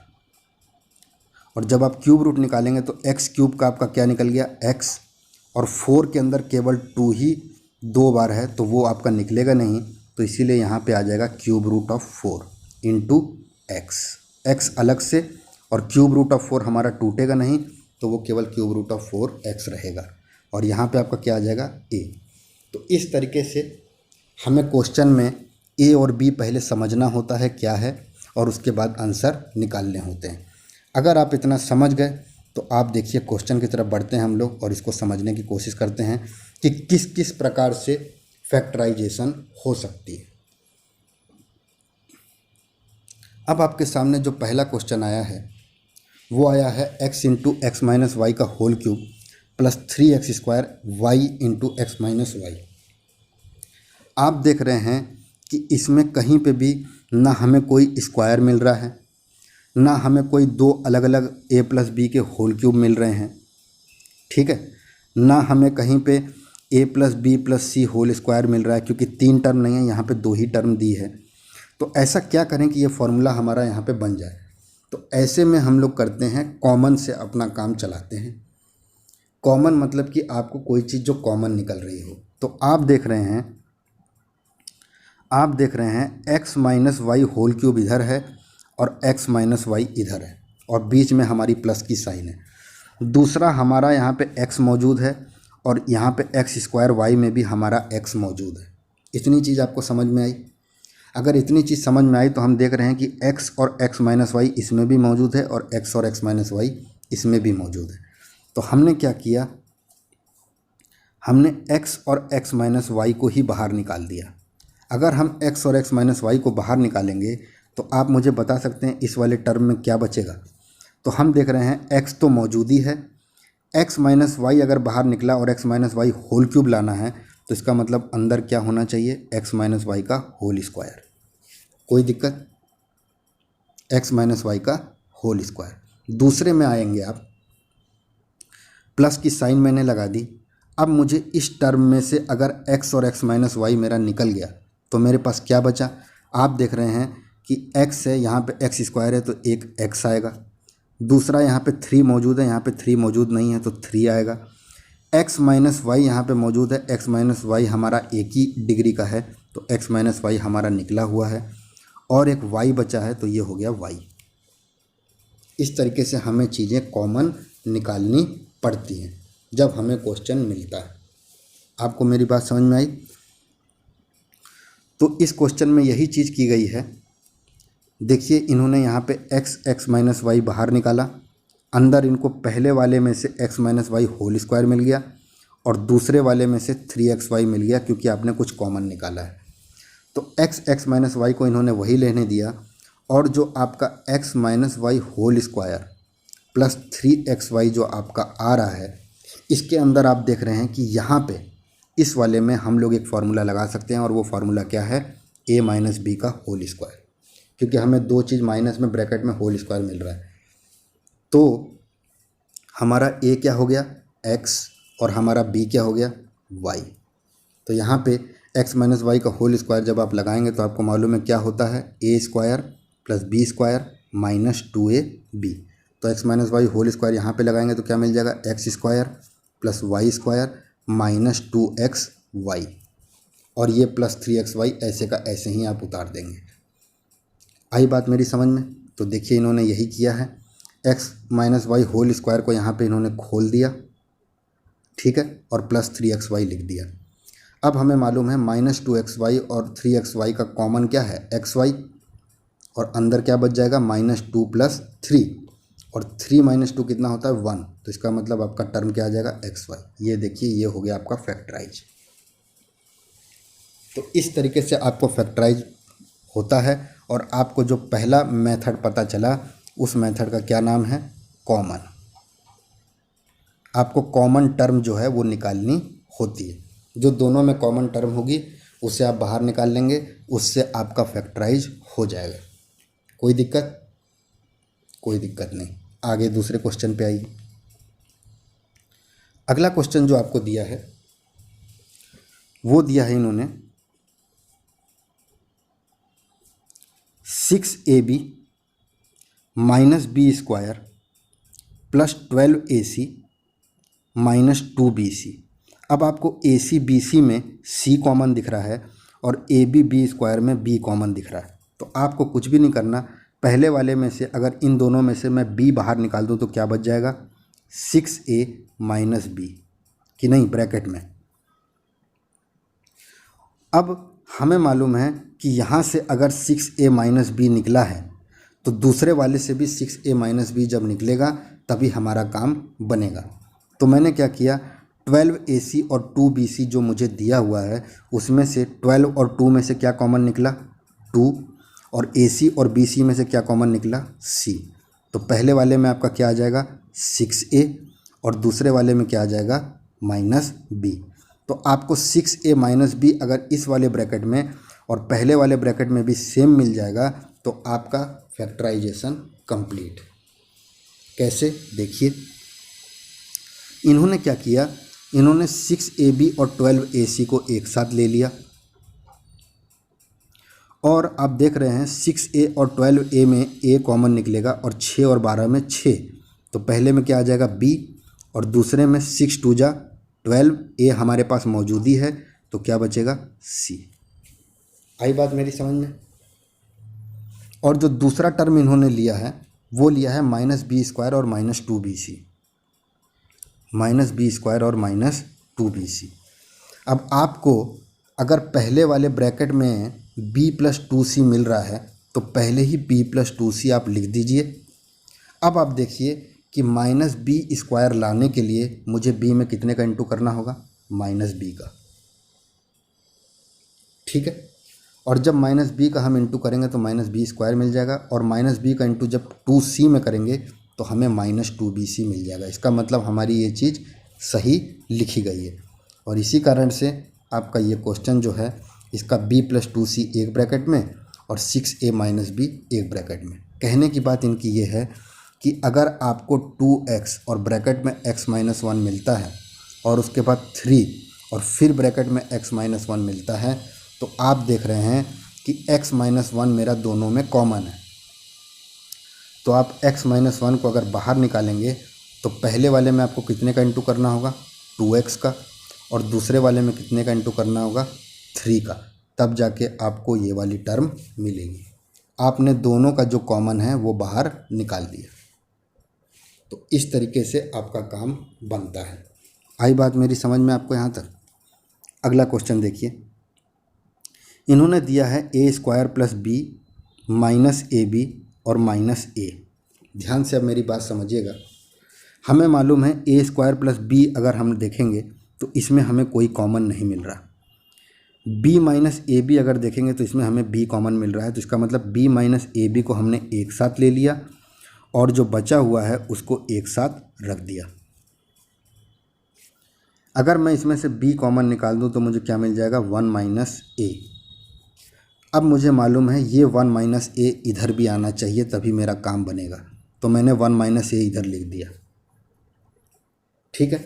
और जब आप क्यूब रूट निकालेंगे तो x क्यूब का आपका क्या निकल गया? x, और 4 के अंदर केवल 2 ही 2 बार है तो वो आपका निकलेगा नहीं, तो इसीलिए यहाँ पे आ जाएगा cube root of 4 into x. X अलग से, और क्यूब रूट ऑफ 4 हमारा टूटेगा नहीं, तो वो केवल क्यूब रूट ऑफ 4x रहेगा, और यहाँ पे आपका क्या आ जाएगा? a। तो इस तरीके से हमें क्वेश्चन में a और b पहले समझना होता है क्या है, और उसके बाद आंसर निकालने होते हैं। अगर आप इतना समझ गए तो आप देखिए क्वेश्चन की तरफ बढ़ते हैं हम लोग, और इसको समझने की कोशिश करते हैं कि किस किस प्रकार से फैक्टराइजेशन हो सकती है। अब आपके सामने जो पहला क्वेश्चन आया है वो आया है x into x minus y का whole cube plus 3x square y into x minus y. आप देख रहे हैं कि इसमें कहीं पे भी ना हमें कोई स्क्वायर मिल रहा है, ना हमें कोई 2 अलग अलग a प्लस बी के होल क्यूब मिल रहे हैं। ठीक है, ना हमें कहीं पे a plus B plus C whole square मिल रहा है, क्योंकि 3 टर्म नहीं है, यहाँ पे 2 ही टर्म दी है। तो ऐसा क्या करें कि ये फॉर्मूला हमारा यहाँ पे बन जाए? तो ऐसे में हम लोग करते हैं, कॉमन से अपना काम चलाते हैं। कॉमन मतलब कि आपको कोई चीज़ जो कॉमन निकल रही हो। तो आप देख रहे हैं x minus y whole cube इधर है और x माइनस वाई इधर है, और बीच में हमारी प्लस की साइन है। दूसरा हमारा यहाँ पे x मौजूद है, और यहाँ पे एक्स स्क्वायर वाई में भी हमारा x मौजूद है। इतनी चीज़ आपको समझ में आई? अगर इतनी चीज़ समझ में आई तो हम देख रहे हैं कि x और x माइनस वाई इसमें भी मौजूद है, और x और x माइनस वाई इसमें भी मौजूद है। तो हमने क्या किया? हमने x और x माइनस वाई को ही बाहर निकाल दिया। अगर हम x और x माइनस वाई को बाहर निकालेंगे तो आप मुझे बता सकते हैं इस वाले टर्म में क्या बचेगा? तो हम देख रहे हैं एक्स तो मौजूद ही है, एक्स माइनस वाई अगर बाहर निकला और x minus y whole cube लाना है तो इसका मतलब अंदर क्या होना चाहिए, एक्स माइनस वाई का होल स्क्वायर। कोई दिक्कत, एक्स माइनस वाई का होल स्क्वायर। दूसरे में आएंगे आप, प्लस की साइन मैंने लगा दी। अब मुझे इस टर्म में से अगर x और x माइनस वाई मेरा निकल गया तो मेरे पास क्या बचा, आप देख रहे हैं कि x है, यहाँ पे x स्क्वायर है तो एक x आएगा। दूसरा यहाँ पे 3 मौजूद है, यहाँ पे 3 मौजूद नहीं है तो 3 आएगा। x माइनस वाई यहाँ पर मौजूद है, x माइनस वाई हमारा एक ही डिग्री का है तो x माइनस वाई हमारा निकला हुआ है, और एक y बचा है तो ये हो गया y। इस तरीके से हमें चीज़ें कॉमन निकालनी पड़ती हैं जब हमें क्वेश्चन मिलता है। आपको मेरी बात समझ में आई? तो इस क्वेश्चन में यही चीज़ की गई है। देखिए इन्होंने यहाँ पे x माइनस वाई बाहर निकाला, अंदर इनको पहले वाले में से x minus y whole square मिल गया और दूसरे वाले में से 3xy मिल गया, क्योंकि आपने कुछ कॉमन निकाला है। तो x माइनस वाई को इन्होंने वही लेने दिया, और जो आपका x minus y whole square plus 3xy जो आपका आ रहा है, इसके अंदर आप देख रहे हैं कि यहाँ पे इस वाले में हम लोग एक फार्मूला लगा सकते हैं, और वो फार्मूला क्या है, a माइनस बी का होल स्क्वायर, क्योंकि हमें दो चीज़ माइनस में ब्रैकेट में होल स्क्वायर मिल रहा है। तो हमारा a क्या हो गया, x, और हमारा b क्या हो गया, y। तो यहाँ पे x माइनस वाई का होल स्क्वायर जब आप लगाएंगे तो आपको मालूम है क्या होता है, a square plus B square minus 2ab। तो x minus y whole square यहाँ पे लगाएंगे तो क्या मिल जाएगा, x square plus y square minus 2xy, और ये प्लस 3xy ऐसे का ऐसे ही आप उतार देंगे। आई बात मेरी समझ में? तो देखिए इन्होंने यही किया है, x minus y whole square को यहाँ पे इन्होंने खोल दिया, ठीक है, और प्लस 3xy लिख दिया। अब हमें मालूम है माइनस 2xy और 3xy का कॉमन क्या है, xy, और अंदर क्या बच जाएगा, माइनस 2 प्लस 3, और 3 माइनस 2 कितना होता है, 1। तो इसका मतलब आपका टर्म क्या आ जाएगा, xy। ये देखिए ये हो गया आपका फैक्टराइज। तो इस तरीके से आपको फैक्टराइज होता है, और आपको जो पहला मेथड पता चला उस मेथड का क्या नाम है, कॉमन। आपको कॉमन टर्म जो है वो निकालनी होती है, जो दोनों में कॉमन टर्म होगी उसे आप बाहर निकाल लेंगे, उससे आपका फैक्टराइज हो जाएगा। कोई दिक्कत? कोई दिक्कत नहीं। आगे दूसरे क्वेश्चन पे आइए। अगला क्वेश्चन जो आपको दिया है वो दिया है इन्होंने 6ab minus B square plus 12ac minus 2bc। अब आपको ac bc में c कॉमन दिख रहा है और ab b स्क्वायर में b कॉमन दिख रहा है। तो आपको कुछ भी नहीं करना, पहले वाले में से अगर इन दोनों में से मैं b बाहर निकाल दूं तो क्या बच जाएगा, 6a माइनस बी, कि नहीं, ब्रैकेट में। अब हमें मालूम है कि यहाँ से अगर 6a माइनस बी निकला है तो दूसरे वाले से भी 6a माइनस बी जब निकलेगा तभी हमारा काम बनेगा। तो मैंने क्या किया, 12ac और 2bc जो मुझे दिया हुआ है उसमें से 12 और 2 में से क्या कॉमन निकला, 2, और ac और bc में से क्या कॉमन निकला, c। तो पहले वाले में आपका क्या आ जाएगा, 6a, और दूसरे वाले में क्या आ जाएगा, माइनस b। तो आपको 6a माइनस बी अगर इस वाले ब्रैकेट में और पहले वाले ब्रैकेट में भी सेम मिल जाएगा तो आपका फैक्टराइजेशन कंप्लीट। कैसे, देखिए इन्होंने क्या किया, इन्होंने 6ab और 12ac को एक साथ ले लिया, और आप देख रहे हैं 6a और 12a में a कॉमन निकलेगा और 6 और 12 में 6। तो पहले में क्या आ जाएगा, b, और दूसरे में 6 2 जा 12, a हमारे पास मौजूद ही है तो क्या बचेगा, c। आई बात मेरी समझ में? और जो दूसरा टर्म इन्होंने लिया है वो लिया है माइनस बी स्क्वायर और minus 2bc, minus B square और माइनस 2bc। अब आपको अगर पहले वाले ब्रैकेट में b प्लस 2c मिल रहा है तो पहले ही b प्लस 2c आप लिख दीजिए। अब आप देखिए कि माइनस बी स्क्वायर लाने के लिए मुझे b में कितने का इंटू करना होगा, माइनस b का, ठीक है। और जब माइनस बी का हम इंटू करेंगे तो माइनस बी स्क्वायर मिल जाएगा, और माइनस बी का इंटू जब 2c में करेंगे तो हमें -2bc मिल जाएगा। इसका मतलब हमारी ये चीज़ सही लिखी गई है। और इसी कारण से आपका ये क्वेश्चन जो है इसका b+2c एक ब्रैकेट में और 6a - b एक ब्रैकेट में। कहने की बात इनकी ये है कि अगर आपको 2x और ब्रैकेट में x-1 मिलता है और उसके बाद 3 और फिर ब्रैकेट में x-1 मिलता है, तो आप देख रहे हैं कि x-1 मेरा दोनों में कॉमन है। तो आप x-1 को अगर बाहर निकालेंगे तो पहले वाले में आपको कितने का इंटू करना होगा, 2x का, और दूसरे वाले में कितने का इंटू करना होगा, 3 का। तब जाके आपको ये वाली टर्म मिलेगी। आपने दोनों का जो कॉमन है वो बाहर निकाल दिया। तो इस तरीके से आपका काम बनता है। आई बात मेरी समझ में आपको यहाँ तक? अगला क्वेश्चन देखिए। इन्होंने दिया है a² + b - ab और -a। ध्यान से अब मेरी बात समझिएगा। हमें मालूम है a² + b अगर हम देखेंगे तो इसमें हमें कोई कॉमन नहीं मिल रहा। b - ab अगर देखेंगे तो इसमें हमें b कॉमन मिल रहा है। तो इसका मतलब b - ab को हमने एक साथ ले लिया और जो बचा हुआ है उसको एक साथ रख दिया। अगर मैं इसमें से b कॉमन निकाल दूं तो मुझे क्या मिल जाएगा, 1 - a। अब मुझे मालूम है ये 1 - a इधर भी आना चाहिए तभी मेरा काम बनेगा। तो मैंने 1 - a इधर लिख दिया। ठीक है,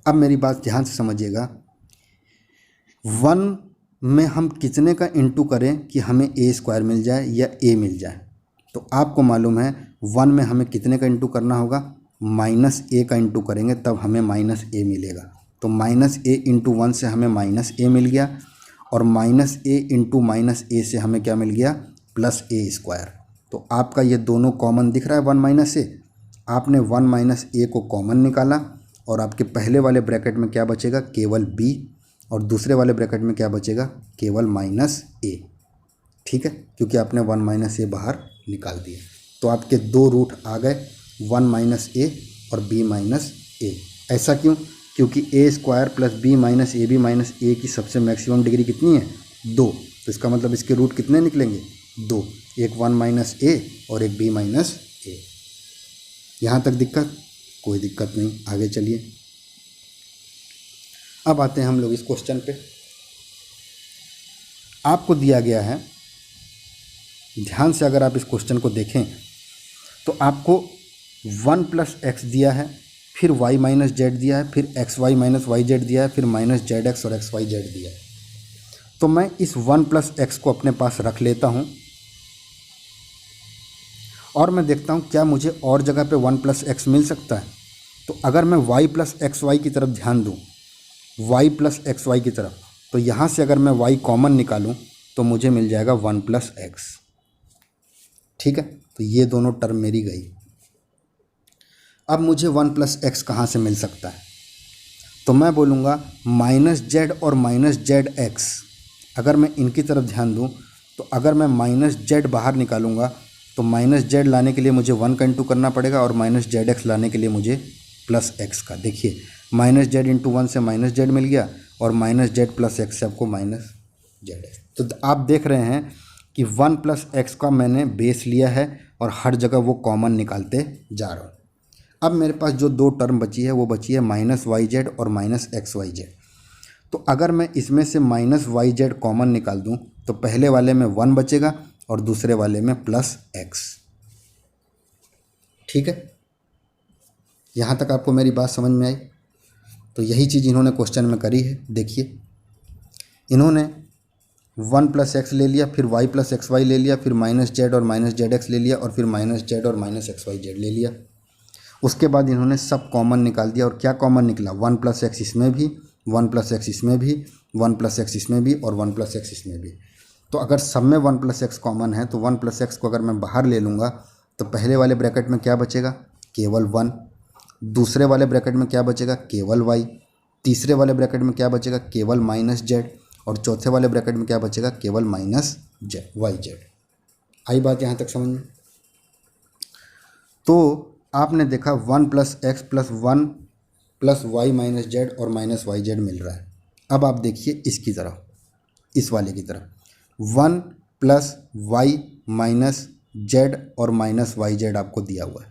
अब मेरी बात ध्यान से समझिएगा। 1 में हम कितने का इंटू करें कि हमें a² मिल जाए या a मिल जाए? तो आपको मालूम है 1 में हमें कितने का इंटू करना होगा, -a का इंटू करेंगे तब हमें -a मिलेगा। तो -a × 1 से हमें -a मिल गया और -a × -a से हमें क्या मिल गया, +a²। तो आपका ये दोनों कॉमन दिख रहा है 1 - a। आपने 1 - a को कॉमन निकाला और आपके पहले वाले ब्रैकेट में क्या बचेगा, केवल b, और दूसरे वाले ब्रैकेट में क्या बचेगा, केवल -a। ठीक है, क्योंकि आपने 1 - a बाहर निकाल दिया। तो आपके दो रूट आ गए, 1 - a और b - a। ऐसा क्यों? क्योंकि a² + b - ab - a की सबसे मैक्सिमम डिग्री कितनी है, 2। तो इसका मतलब इसके रूट कितने निकलेंगे, 2। एक 1 - a और एक b - a। यहाँ तक दिक्कत? कोई दिक्कत नहीं, आगे चलिए। अब आते हैं हम लोग इस क्वेश्चन पे। आपको दिया गया है, ध्यान से अगर आप इस क्वेश्चन को देखें तो आपको 1 + x दिया है, फिर y - z दिया है, फिर xy - yz दिया है, फिर -zx और xyz दिया है। तो मैं इस 1 + x को अपने पास रख लेता हूँ और मैं देखता हूँ क्या मुझे और जगह पे 1 + x मिल सकता है। तो अगर मैं y + xy की तरफ ध्यान दूँ, y + xy की तरफ, तो यहाँ से अगर मैं y कॉमन निकालूँ तो मुझे मिल जाएगा 1 + x। ठीक है, तो ये दोनों टर्म मेरी गई। अब मुझे 1 + x कहाँ से मिल सकता है? तो मैं बोलूँगा -z और -zx। अगर मैं इनकी तरफ ध्यान दूँ तो अगर मैं -z बाहर निकालूँगा तो -z लाने के लिए मुझे 1 का इंटू करना पड़ेगा और -zx लाने के लिए मुझे +x का। देखिए -z × 1 से -z मिल गया और -z + x से आपको -zx। तो आप देख रहे हैं कि 1 + x का मैंने बेस लिया है और हर जगह वो कॉमन निकालते जा रहा हूँ। अब मेरे पास जो दो टर्म बची है वो बची है -yz और -xyz। तो अगर मैं इसमें से -yz कॉमन निकाल दूं तो पहले वाले में 1 बचेगा और दूसरे वाले में +x। ठीक है, यहाँ तक आपको मेरी बात समझ में आई? तो यही चीज़ इन्होंने क्वेश्चन में करी है। देखिए इन्होंने 1 + x ले लिया, फिर y + xy ले लिया, फिर -z और -zx ले लिया और फिर -z और -xyz ले लिया। उसके बाद इन्होंने सब कॉमन निकाल दिया और क्या कॉमन निकला, 1 + x इसमें भी, 1 + x इसमें भी, 1 + x इसमें भी और 1 + x इसमें भी। तो अगर सब में 1 + x कॉमन है तो 1 + x को अगर मैं बाहर ले लूँगा तो पहले वाले ब्रैकेट में क्या बचेगा, केवल 1। दूसरे वाले ब्रैकेट में क्या बचेगा, केवल y। तीसरे वाले ब्रैकेट में क्या बचेगा, केवल -z। और चौथे वाले ब्रैकेट में क्या बचेगा, केवल -yz। आई बात यहाँ तक समझ में? तो आपने देखा 1 + x + 1 + y - z और -yz मिल रहा है। अब आप देखिए इसकी तरफ, इस वाले की तरफ, 1 + y - z और -yz आपको दिया हुआ है।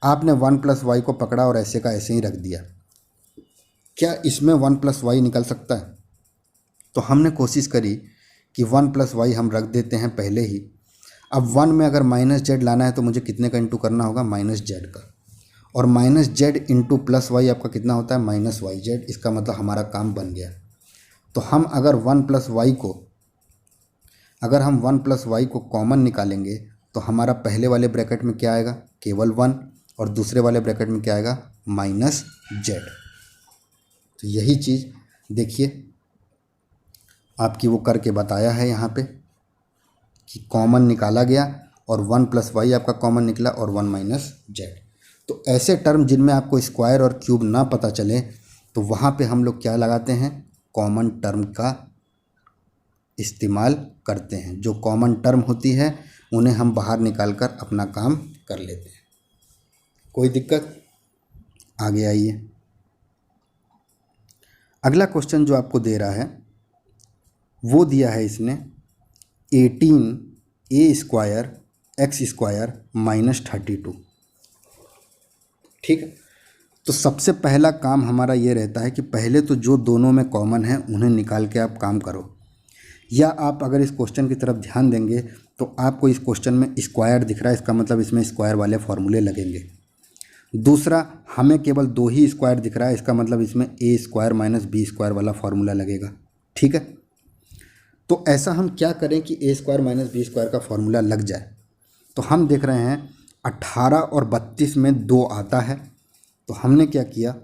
आपने 1 प्लस वाई को पकड़ा और ऐसे का ऐसे ही रख दिया। क्या इसमें 1 प्लस वाई निकल सकता है? तो हमने कोशिश करी कि 1 प्लस वाई हम रख देते हैं पहले ही। अब 1 में अगर माइनस जेड लाना है तो मुझे कितने का इंटू करना होगा? माइनस जेड का। और minus z into plus y आपका कितना होता है? Minus y z. इसका मतलब हमारा काम बन गया। तो हम अगर 1 प्लस वाई को कॉमन निकालेंगे तो हमारा पहले वाले ब्रैकेट में क्या आएगा? केवल 1। और दूसरे वाले ब्रैकेट में क्या आएगा? Minus Z. तो यही चीज़ देखिए आपकी वो करके बताया है यहाँ पे कि कॉमन निकाला गया और 1 प्लस वाई आपका कॉमन निकला और 1 माइनस जेड। तो ऐसे टर्म जिनमें आपको स्क्वायर और क्यूब ना पता चले तो वहाँ पे हम लोग क्या लगाते हैं? कॉमन टर्म का इस्तेमाल करते हैं। जो कॉमन टर्म होती है उन्हें हम बाहर निकाल कर अपना काम कर लेते हैं। कोई दिक्कत? आगे आइए। अगला क्वेश्चन जो आपको दे रहा है वो दिया है इसने 18a square x square minus 32। ठीक है, तो सबसे पहला काम हमारा ये रहता है कि पहले तो जो दोनों में कॉमन है उन्हें निकाल के आप काम करो। या आप अगर इस क्वेश्चन की तरफ ध्यान देंगे तो आपको इस क्वेश्चन में स्क्वायर दिख रहा है, इसका मतलब इसमें स्क्वायर वाले फॉर्मूले लगेंगे। दूसरा, हमें केवल 2 ही स्क्वायर दिख रहा है, इसका मतलब इसमें ए स्क्वायर माइनस बी स्क्वायर वाला फॉर्मूला लगेगा। ठीक है, तो ऐसा हम क्या करें कि ए स्क्वायर माइनस बी स्क्वायर का फॉर्मूला लग जाए? तो हम देख रहे हैं 18 और 32 में 2 आता है, तो हमने क्या किया?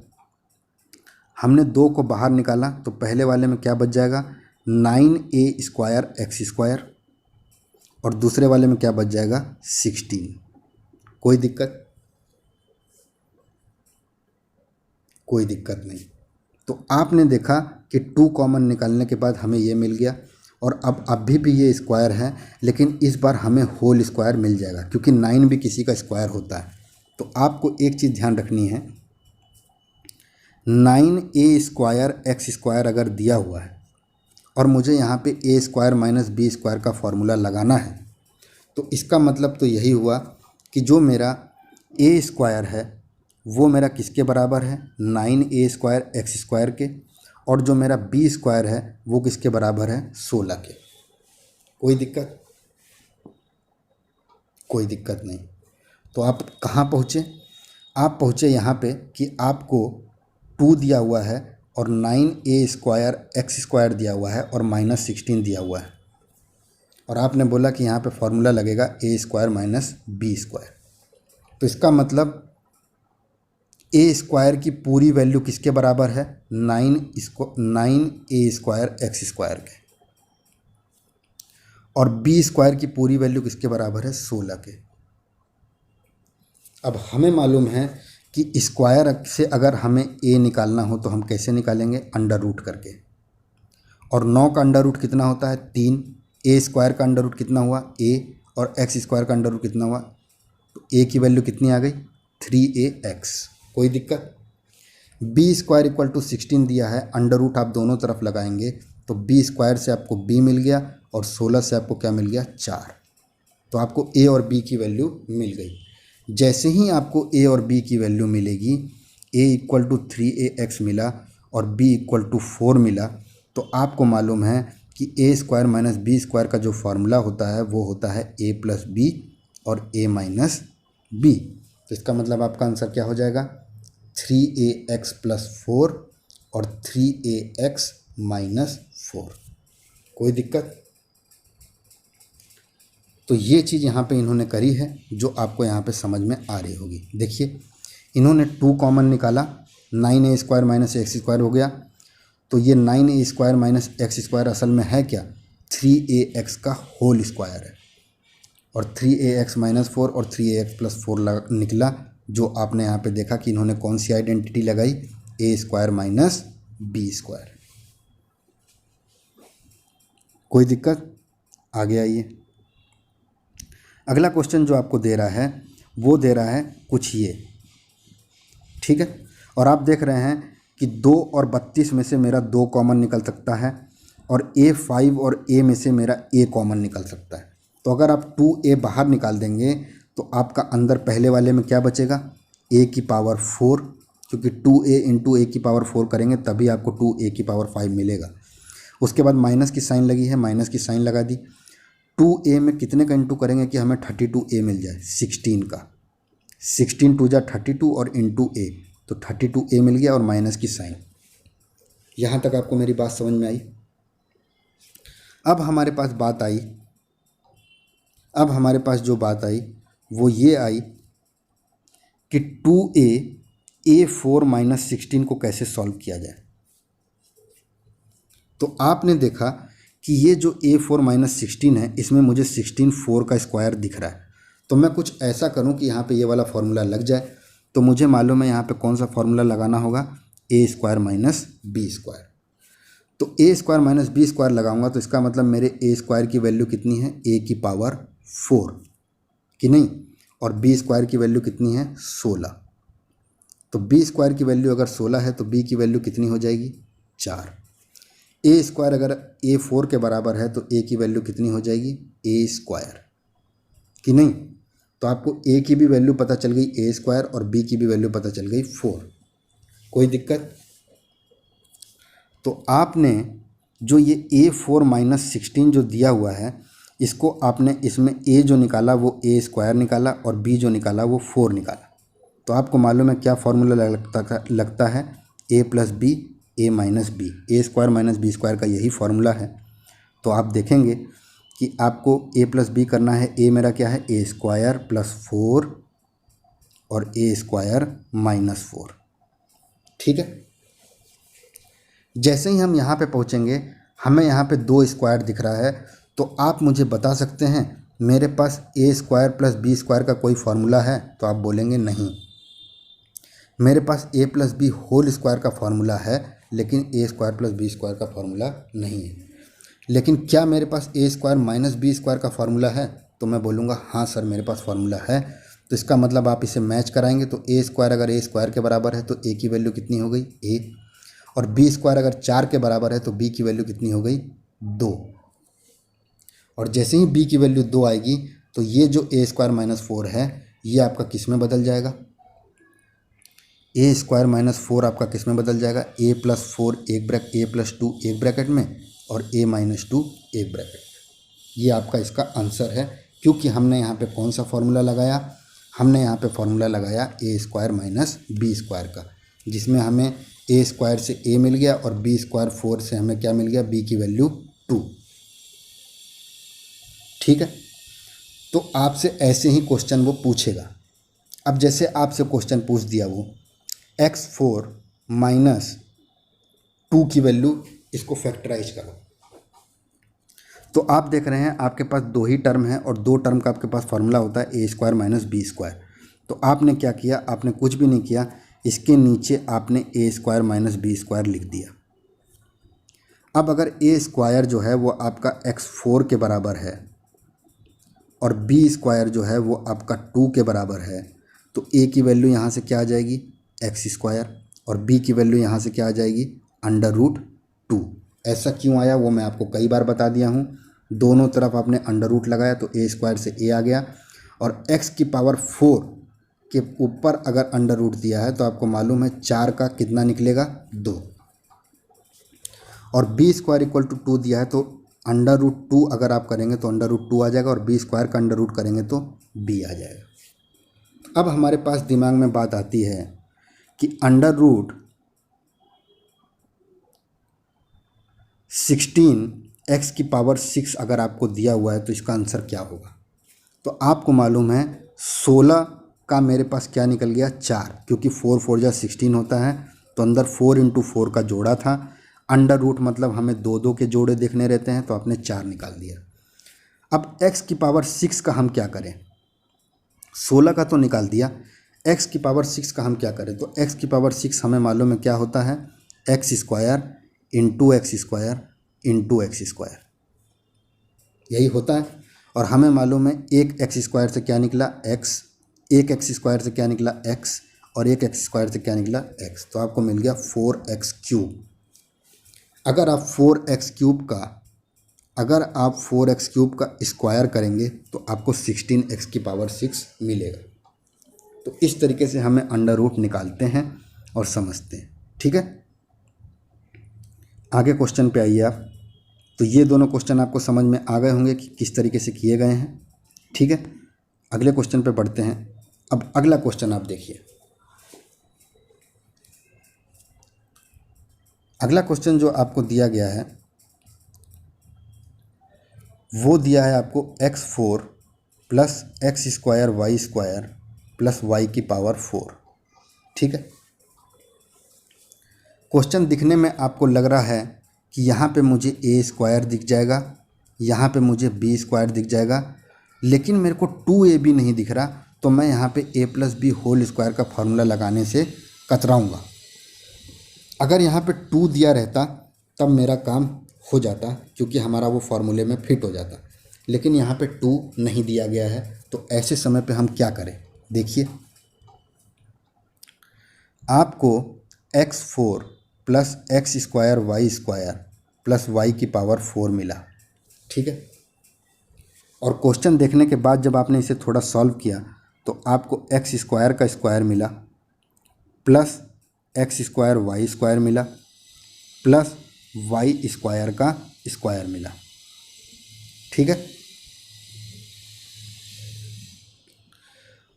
हमने 2 को बाहर निकाला तो पहले वाले में क्या बच जाएगा? 9a square x square. और दूसरे वाले में क्या बच जाएगा? 16। कोई दिक्कत? कोई दिक्कत नहीं। तो आपने देखा कि 2 कॉमन निकालने के बाद हमें ये मिल गया और अब अभी भी ये स्क्वायर है, लेकिन इस बार हमें होल स्क्वायर मिल जाएगा क्योंकि 9 भी किसी का स्क्वायर होता है। तो आपको एक चीज़ ध्यान रखनी है, 9a स्क्वायर एक्स स्क्वायर अगर दिया हुआ है और मुझे यहाँ पे ए स्क्वायर माइनस बी स्क्वायर का फॉर्मूला लगाना है तो इसका मतलब तो यही हुआ कि जो मेरा ए स्क्वायर है वो मेरा किसके बराबर है? 9a स्क्वायर एक्स स्क्वायर के। और जो मेरा बी स्क्वायर है वो किसके बराबर है? 16 के। कोई दिक्कत? कोई दिक्कत नहीं। तो आप कहाँ पहुँचे? आप पहुँचे यहाँ पे कि आपको 2 दिया हुआ है और 9a स्क्वायर एक्स स्क्वायर दिया हुआ है और माइनस 16 दिया हुआ है, और आपने बोला कि यहाँ पे फॉर्मूला लगेगा ए स्क्वायर माइनस बी स्क्वायर। तो इसका मतलब ए स्क्वायर की पूरी वैल्यू किसके बराबर है? 9a स्क्वायर एक्स स्क्वायर के। और बी स्क्वायर की पूरी वैल्यू किसके बराबर है? 16 के। अब हमें मालूम है कि स्क्वायर से अगर हमें ए निकालना हो तो हम कैसे निकालेंगे? अंडर रूट करके। और 9 का अंडर रूट कितना होता है? 3। ए स्क्वायर का अंडर रूट कितना हुआ? ए। और एक्स स्क्वायर का अंडर रूट कितना हुआ? तो ए की वैल्यू कितनी आ गई? 3ax। कोई दिक्कत? बी स्क्वायर इक्वल टू 16 दिया है, अंडर रूट आप दोनों तरफ लगाएंगे तो बी स्क्वायर से आपको बी मिल गया और 16 से आपको क्या मिल गया? 4। तो आपको ए और बी की वैल्यू मिल गई। जैसे ही आपको ए और बी की वैल्यू मिलेगी, ए इक्वल टू 3ax मिला और बी इक्वल टू 4 मिला, तो आपको मालूम है कि ए स्क्वायर माइनस बी स्क्वायर का जो फॉर्मूला होता है वो होता है ए प्लस बी और ए माइनस बी। तो इसका मतलब आपका आंसर क्या हो जाएगा? 3ax प्लस 4 और 3ax माइनस 4। कोई दिक्कत? तो ये चीज़ यहाँ पे इन्होंने करी है जो आपको यहाँ पे समझ में आ रही होगी। देखिए इन्होंने 2 कॉमन निकाला, 9a square minus x square हो गया। तो ये 9a square minus x square असल में है क्या? 3ax का होल स्क्वायर है। और 3ax माइनस 4 और 3ax प्लस 4 निकला, जो आपने यहाँ पे देखा कि इन्होंने कौन सी आइडेंटिटी लगाई? ए स्क्वायर माइनस बी स्क्वायर। कोई दिक्कत? आगे आइए। अगला क्वेश्चन जो आपको दे रहा है वो दे रहा है कुछ ये, ठीक है। और आप देख रहे हैं कि 2 और 32 में से मेरा 2 कॉमन निकल सकता है और a5 और a में से मेरा a कॉमन निकल सकता है। तो अगर आप 2a बाहर निकाल देंगे तो आपका अंदर पहले वाले में क्या बचेगा? ए की पावर 4, क्योंकि 2a इंटू ए की पावर 4 करेंगे तभी आपको 2a की पावर 5 मिलेगा। उसके बाद माइनस की साइन लगी है, माइनस की साइन लगा दी। 2a में कितने का इंटू करेंगे कि हमें 32a मिल जाए, 16 का। 16 टू जा 32 और इंटू ए, तो 32a मिल गया और माइनस की साइन। यहाँ तक आपको मेरी बात समझ में आई। अब हमारे पास जो बात आई वो ये आई कि 2a a4 माइनस 16 को कैसे सॉल्व किया जाए। तो आपने देखा कि ये जो a4 माइनस 16 है, इसमें मुझे 16 4 का स्क्वायर दिख रहा है। तो मैं कुछ ऐसा करूं कि यहाँ पे ये वाला फॉर्मूला लग जाए। तो मुझे मालूम है यहाँ पे कौन सा फॉर्मूला लगाना होगा, a square minus B square. तो a square minus B square लगाऊंगा तो इसका मतलब मेरे a स्क्वायर की वैल्यू कितनी है, a की पावर 4 कि नहीं, और b स्क्वायर की वैल्यू कितनी है, 16। तो b स्क्वायर की वैल्यू अगर 16 है तो b की वैल्यू कितनी हो जाएगी, 4। a स्क्वायर अगर a4 के बराबर है तो a की वैल्यू कितनी हो जाएगी, a स्क्वायर कि नहीं। तो आपको a की भी वैल्यू पता चल गई a स्क्वायर और b की भी वैल्यू पता चल गई 4। कोई दिक्कत। तो आपने जो ये a4 माइनस 16 जो दिया हुआ है, इसको आपने इसमें a जो निकाला वो a स्क्वायर निकाला और b जो निकाला वो 4 निकाला। तो आपको मालूम है क्या फॉर्मूला लगता है, a plus b a minus b, a square minus B square का यही फार्मूला है। तो आप देखेंगे कि आपको a प्लस बी करना है, a मेरा क्या है, a स्क्वायर प्लस 4 और a स्क्वायर माइनस 4। ठीक है। जैसे ही हम यहाँ पे पहुँचेंगे, हमें यहाँ पे 2 स्क्वायर दिख रहा है। तो आप मुझे बता सकते हैं मेरे पास a square plus B square का कोई फार्मूला है, तो आप बोलेंगे नहीं। मेरे पास a plus B whole square का फार्मूला है, लेकिन a square plus B square का फार्मूला नहीं है। लेकिन क्या मेरे पास a square minus B square का फार्मूला है, तो मैं बोलूँगा हाँ सर मेरे पास फार्मूला है। तो इसका मतलब आप इसे मैच कराएंगे तो a स्क्वायर अगर a स्क्वायर के बराबर है तो a की वैल्यू कितनी हो गई, a, और b स्क्वायर अगर 4 के बराबर है तो b की वैल्यू कितनी हो गई, 2। और जैसे ही b की वैल्यू 2 आएगी तो ये जो a स्क्वायर माइनस 4 है ये आपका किस में बदल जाएगा, a स्क्वायर माइनस 4 आपका किस में बदल जाएगा, a प्लस 4 a प्लस 2 एक ब्रैकेट में और a माइनस 2 एक ब्रैकेट में। ये आपका इसका आंसर है, क्योंकि हमने यहाँ पे कौन सा फॉर्मूला लगाया, हमने यहाँ पे फॉर्मूला लगाया a square minus B square का, जिसमें हमें a स्क्वायर से a मिल गया और b स्क्वायर 4 से हमें क्या मिल गया, b की वैल्यू 2। ठीक है। तो आपसे ऐसे ही क्वेश्चन वो पूछेगा। अब जैसे आपसे क्वेश्चन पूछ दिया वो x4 माइनस 2 की वैल्यू, इसको फैक्टराइज करो। तो आप देख रहे हैं आपके पास 2 ही टर्म है और 2 टर्म का आपके पास फार्मूला होता है a square minus B square. तो आपने क्या किया, आपने कुछ भी नहीं किया, इसके नीचे आपने a square minus B square लिख दिया। अब अगर a स्क्वायर जो है वो आपका x4 के बराबर है और b स्क्वायर जो है वो आपका 2 के बराबर है, तो a की वैल्यू यहाँ से क्या आ जाएगी, x स्क्वायर, और b की वैल्यू यहाँ से क्या आ जाएगी, अंडर रूट 2। ऐसा क्यों आया वो मैं आपको कई बार बता दिया हूँ। दोनों तरफ आपने अंडर रूट लगाया तो a स्क्वायर से a आ गया, और x की पावर 4 के ऊपर अगर अंडर रूट दिया है तो आपको मालूम है 4 का कितना निकलेगा, 2, और b स्क्वायर इक्वल टू 2 दिया है तो अंडर रूट 2 अगर आप करेंगे तो अंडर रूट 2 आ जाएगा, और b स्क्वायर का अंडर रूट करेंगे तो b आ जाएगा। अब हमारे पास दिमाग में बात आती है कि अंडर रूट 16 x की पावर 6 अगर आपको दिया हुआ है तो इसका आंसर क्या होगा। तो आपको मालूम है 16 का मेरे पास क्या निकल गया, 4, क्योंकि 4 4 जा 16 होता है, तो अंदर 4 इंटू 4 का जोड़ा था। अंडर रूट मतलब हमें 2 के जोड़े देखने रहते हैं, तो आपने 4 निकाल दिया। अब x की पावर 6 का हम क्या करें, 16 का तो निकाल दिया, x की पावर 6 का हम क्या करें। तो x की पावर 6 हमें मालूम है क्या होता है, x square into x square into x square, यही होता है। और हमें मालूम है एक एक्स स्क्वायर से क्या निकला, x, एक एक्स स्क्वायर से क्या निकला, x, और एक एक्स स्क्वायर से क्या निकला, x। तो आपको मिल गया 4x क्यूब। अगर आप 4x क्यूब का स्क्वायर करेंगे तो आपको 16x की पावर 6 मिलेगा। तो इस तरीके से हमें अंडर रूट निकालते हैं और समझते हैं। ठीक है, आगे क्वेश्चन पे आइए आप। तो ये दोनों क्वेश्चन आपको समझ में आ गए होंगे कि किस तरीके से किए गए हैं। ठीक है, अगले क्वेश्चन पे बढ़ते हैं। अब अगला क्वेश्चन आप देखिए। अगला क्वेश्चन जो आपको दिया गया है वो दिया है आपको x4 plus x square y square plus y की पावर 4। ठीक है, क्वेश्चन दिखने में आपको लग रहा है कि यहाँ पे मुझे ए स्क्वायर दिख जाएगा, यहाँ पे मुझे बी स्क्वायर दिख जाएगा, लेकिन मेरे को 2ab नहीं दिख रहा। तो मैं यहाँ पे a plus B whole square का फार्मूला लगाने से कतराऊँगा। अगर यहाँ पे 2 दिया रहता तब मेरा काम हो जाता, क्योंकि हमारा वो फार्मूले में फिट हो जाता, लेकिन यहाँ पे 2 नहीं दिया गया है। तो ऐसे समय पे हम क्या करें, देखिए। आपको x4 plus x square y square plus y की पावर 4 मिला। ठीक है, और क्वेश्चन देखने के बाद जब आपने इसे थोड़ा सॉल्व किया तो आपको एक्स स्क्वायर का स्क्वायर मिला plus x square y square मिला प्लस वाई स्क्वायर का स्क्वायर मिला। ठीक है,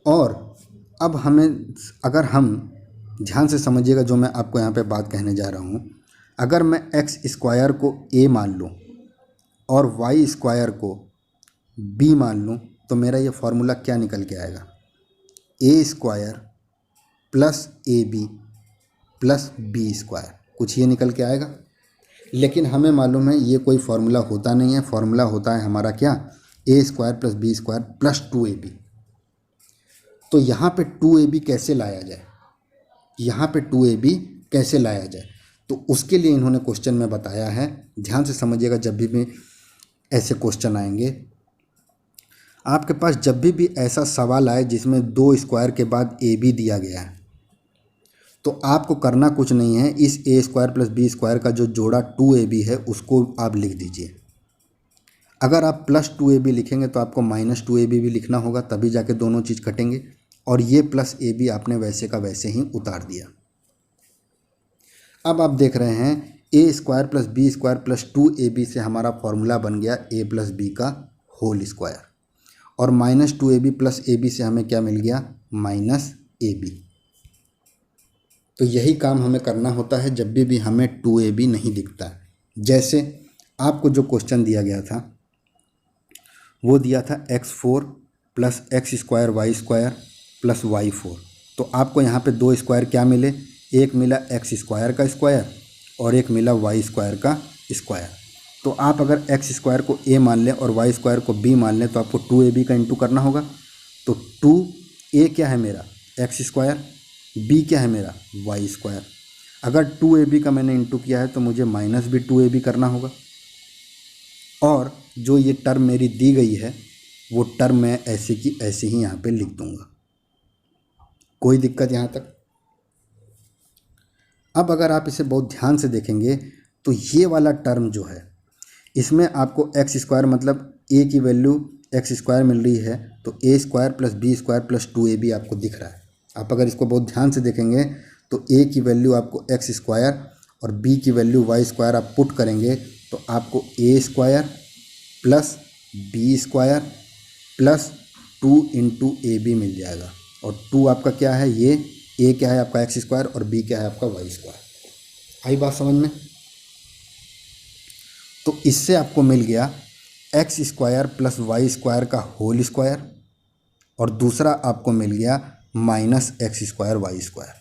और अब हमें, अगर हम ध्यान से समझिएगा जो मैं आपको यहाँ पे बात कहने जा रहा हूँ। अगर मैं एक्स स्क्वायर को a मान लूँ और वाई स्क्वायर को b मान लूँ तो मेरा ये फार्मूला क्या निकल के आएगा, a square plus a b plus B square, कुछ ये निकल के आएगा। लेकिन हमें मालूम है ये कोई फार्मूला होता नहीं है। फार्मूला होता है हमारा क्या, a square plus B square plus 2ab। तो यहाँ पे 2ab कैसे लाया जाए, यहाँ पे 2ab कैसे लाया जाए, तो उसके लिए इन्होंने क्वेश्चन में बताया है। ध्यान से समझिएगा, जब भी ऐसे क्वेश्चन आएंगे आपके पास, जब भी ऐसा सवाल आए जिसमें 2 स्क्वायर के बाद ab दिया गया है, तो आपको करना कुछ नहीं है। इस a square plus B square का जो जोड़ा 2ab है उसको आप लिख दीजिए। अगर आप प्लस 2ab लिखेंगे तो आपको माइनस 2ab भी लिखना होगा, तभी जाके दोनों चीज़ कटेंगे। और ये प्लस ab आपने वैसे का वैसे ही उतार दिया। अब आप देख रहे हैं a square plus B square plus 2ab से हमारा फॉर्मूला बन गया a प्लस बी का होल स्क्वायर, और माइनस 2ab प्लस ab से हमें क्या मिल गया, माइनस ab। तो यही काम हमें करना होता है जब भी हमें 2ab नहीं दिखता। जैसे आपको जो क्वेश्चन दिया गया था वो दिया था x4 plus x square y square plus y 4। तो आपको यहाँ पे 2 स्क्वायर क्या मिले, एक मिला एक्स स्क्वायर का स्क्वायर और एक मिला वाई स्क्वायर का स्क्वायर। तो आप अगर एक्स स्क्वायर को a मान लें और वाई स्क्वायर को b मान लें तो आपको 2ab का इंटू करना होगा। तो 2a क्या है मेरा, एक्स स्क्वायर, b क्या है मेरा, वाई स्क्वायर। अगर 2ab का मैंने इंटू किया है तो मुझे माइनस भी 2ab करना होगा। और जो ये टर्म मेरी दी गई है वो टर्म मैं ऐसे की ऐसे ही यहाँ पे लिख दूँगा। कोई दिक्कत यहाँ तक? अब अगर आप इसे बहुत ध्यान से देखेंगे तो ये वाला टर्म जो है इसमें आपको एक्स स्क्वायर मतलब a की वैल्यू एक्स स्क्वायर मिल रही है, तो a square plus B square plus 2ab आपको दिख रहा है। आप अगर इसको बहुत ध्यान से देखेंगे तो a की वैल्यू आपको एक्स स्क्वायर और b की वैल्यू वाई स्क्वायर आप पुट करेंगे तो आपको a square plus B square plus 2 into ab मिल जाएगा। और 2 आपका क्या है, ये a क्या है आपका एक्स स्क्वायर और b क्या है आपका वाई स्क्वायर। आई बात समझ में? तो इससे आपको मिल गया x square plus y square का होल स्क्वायर, और दूसरा आपको मिल गया minus x square y square.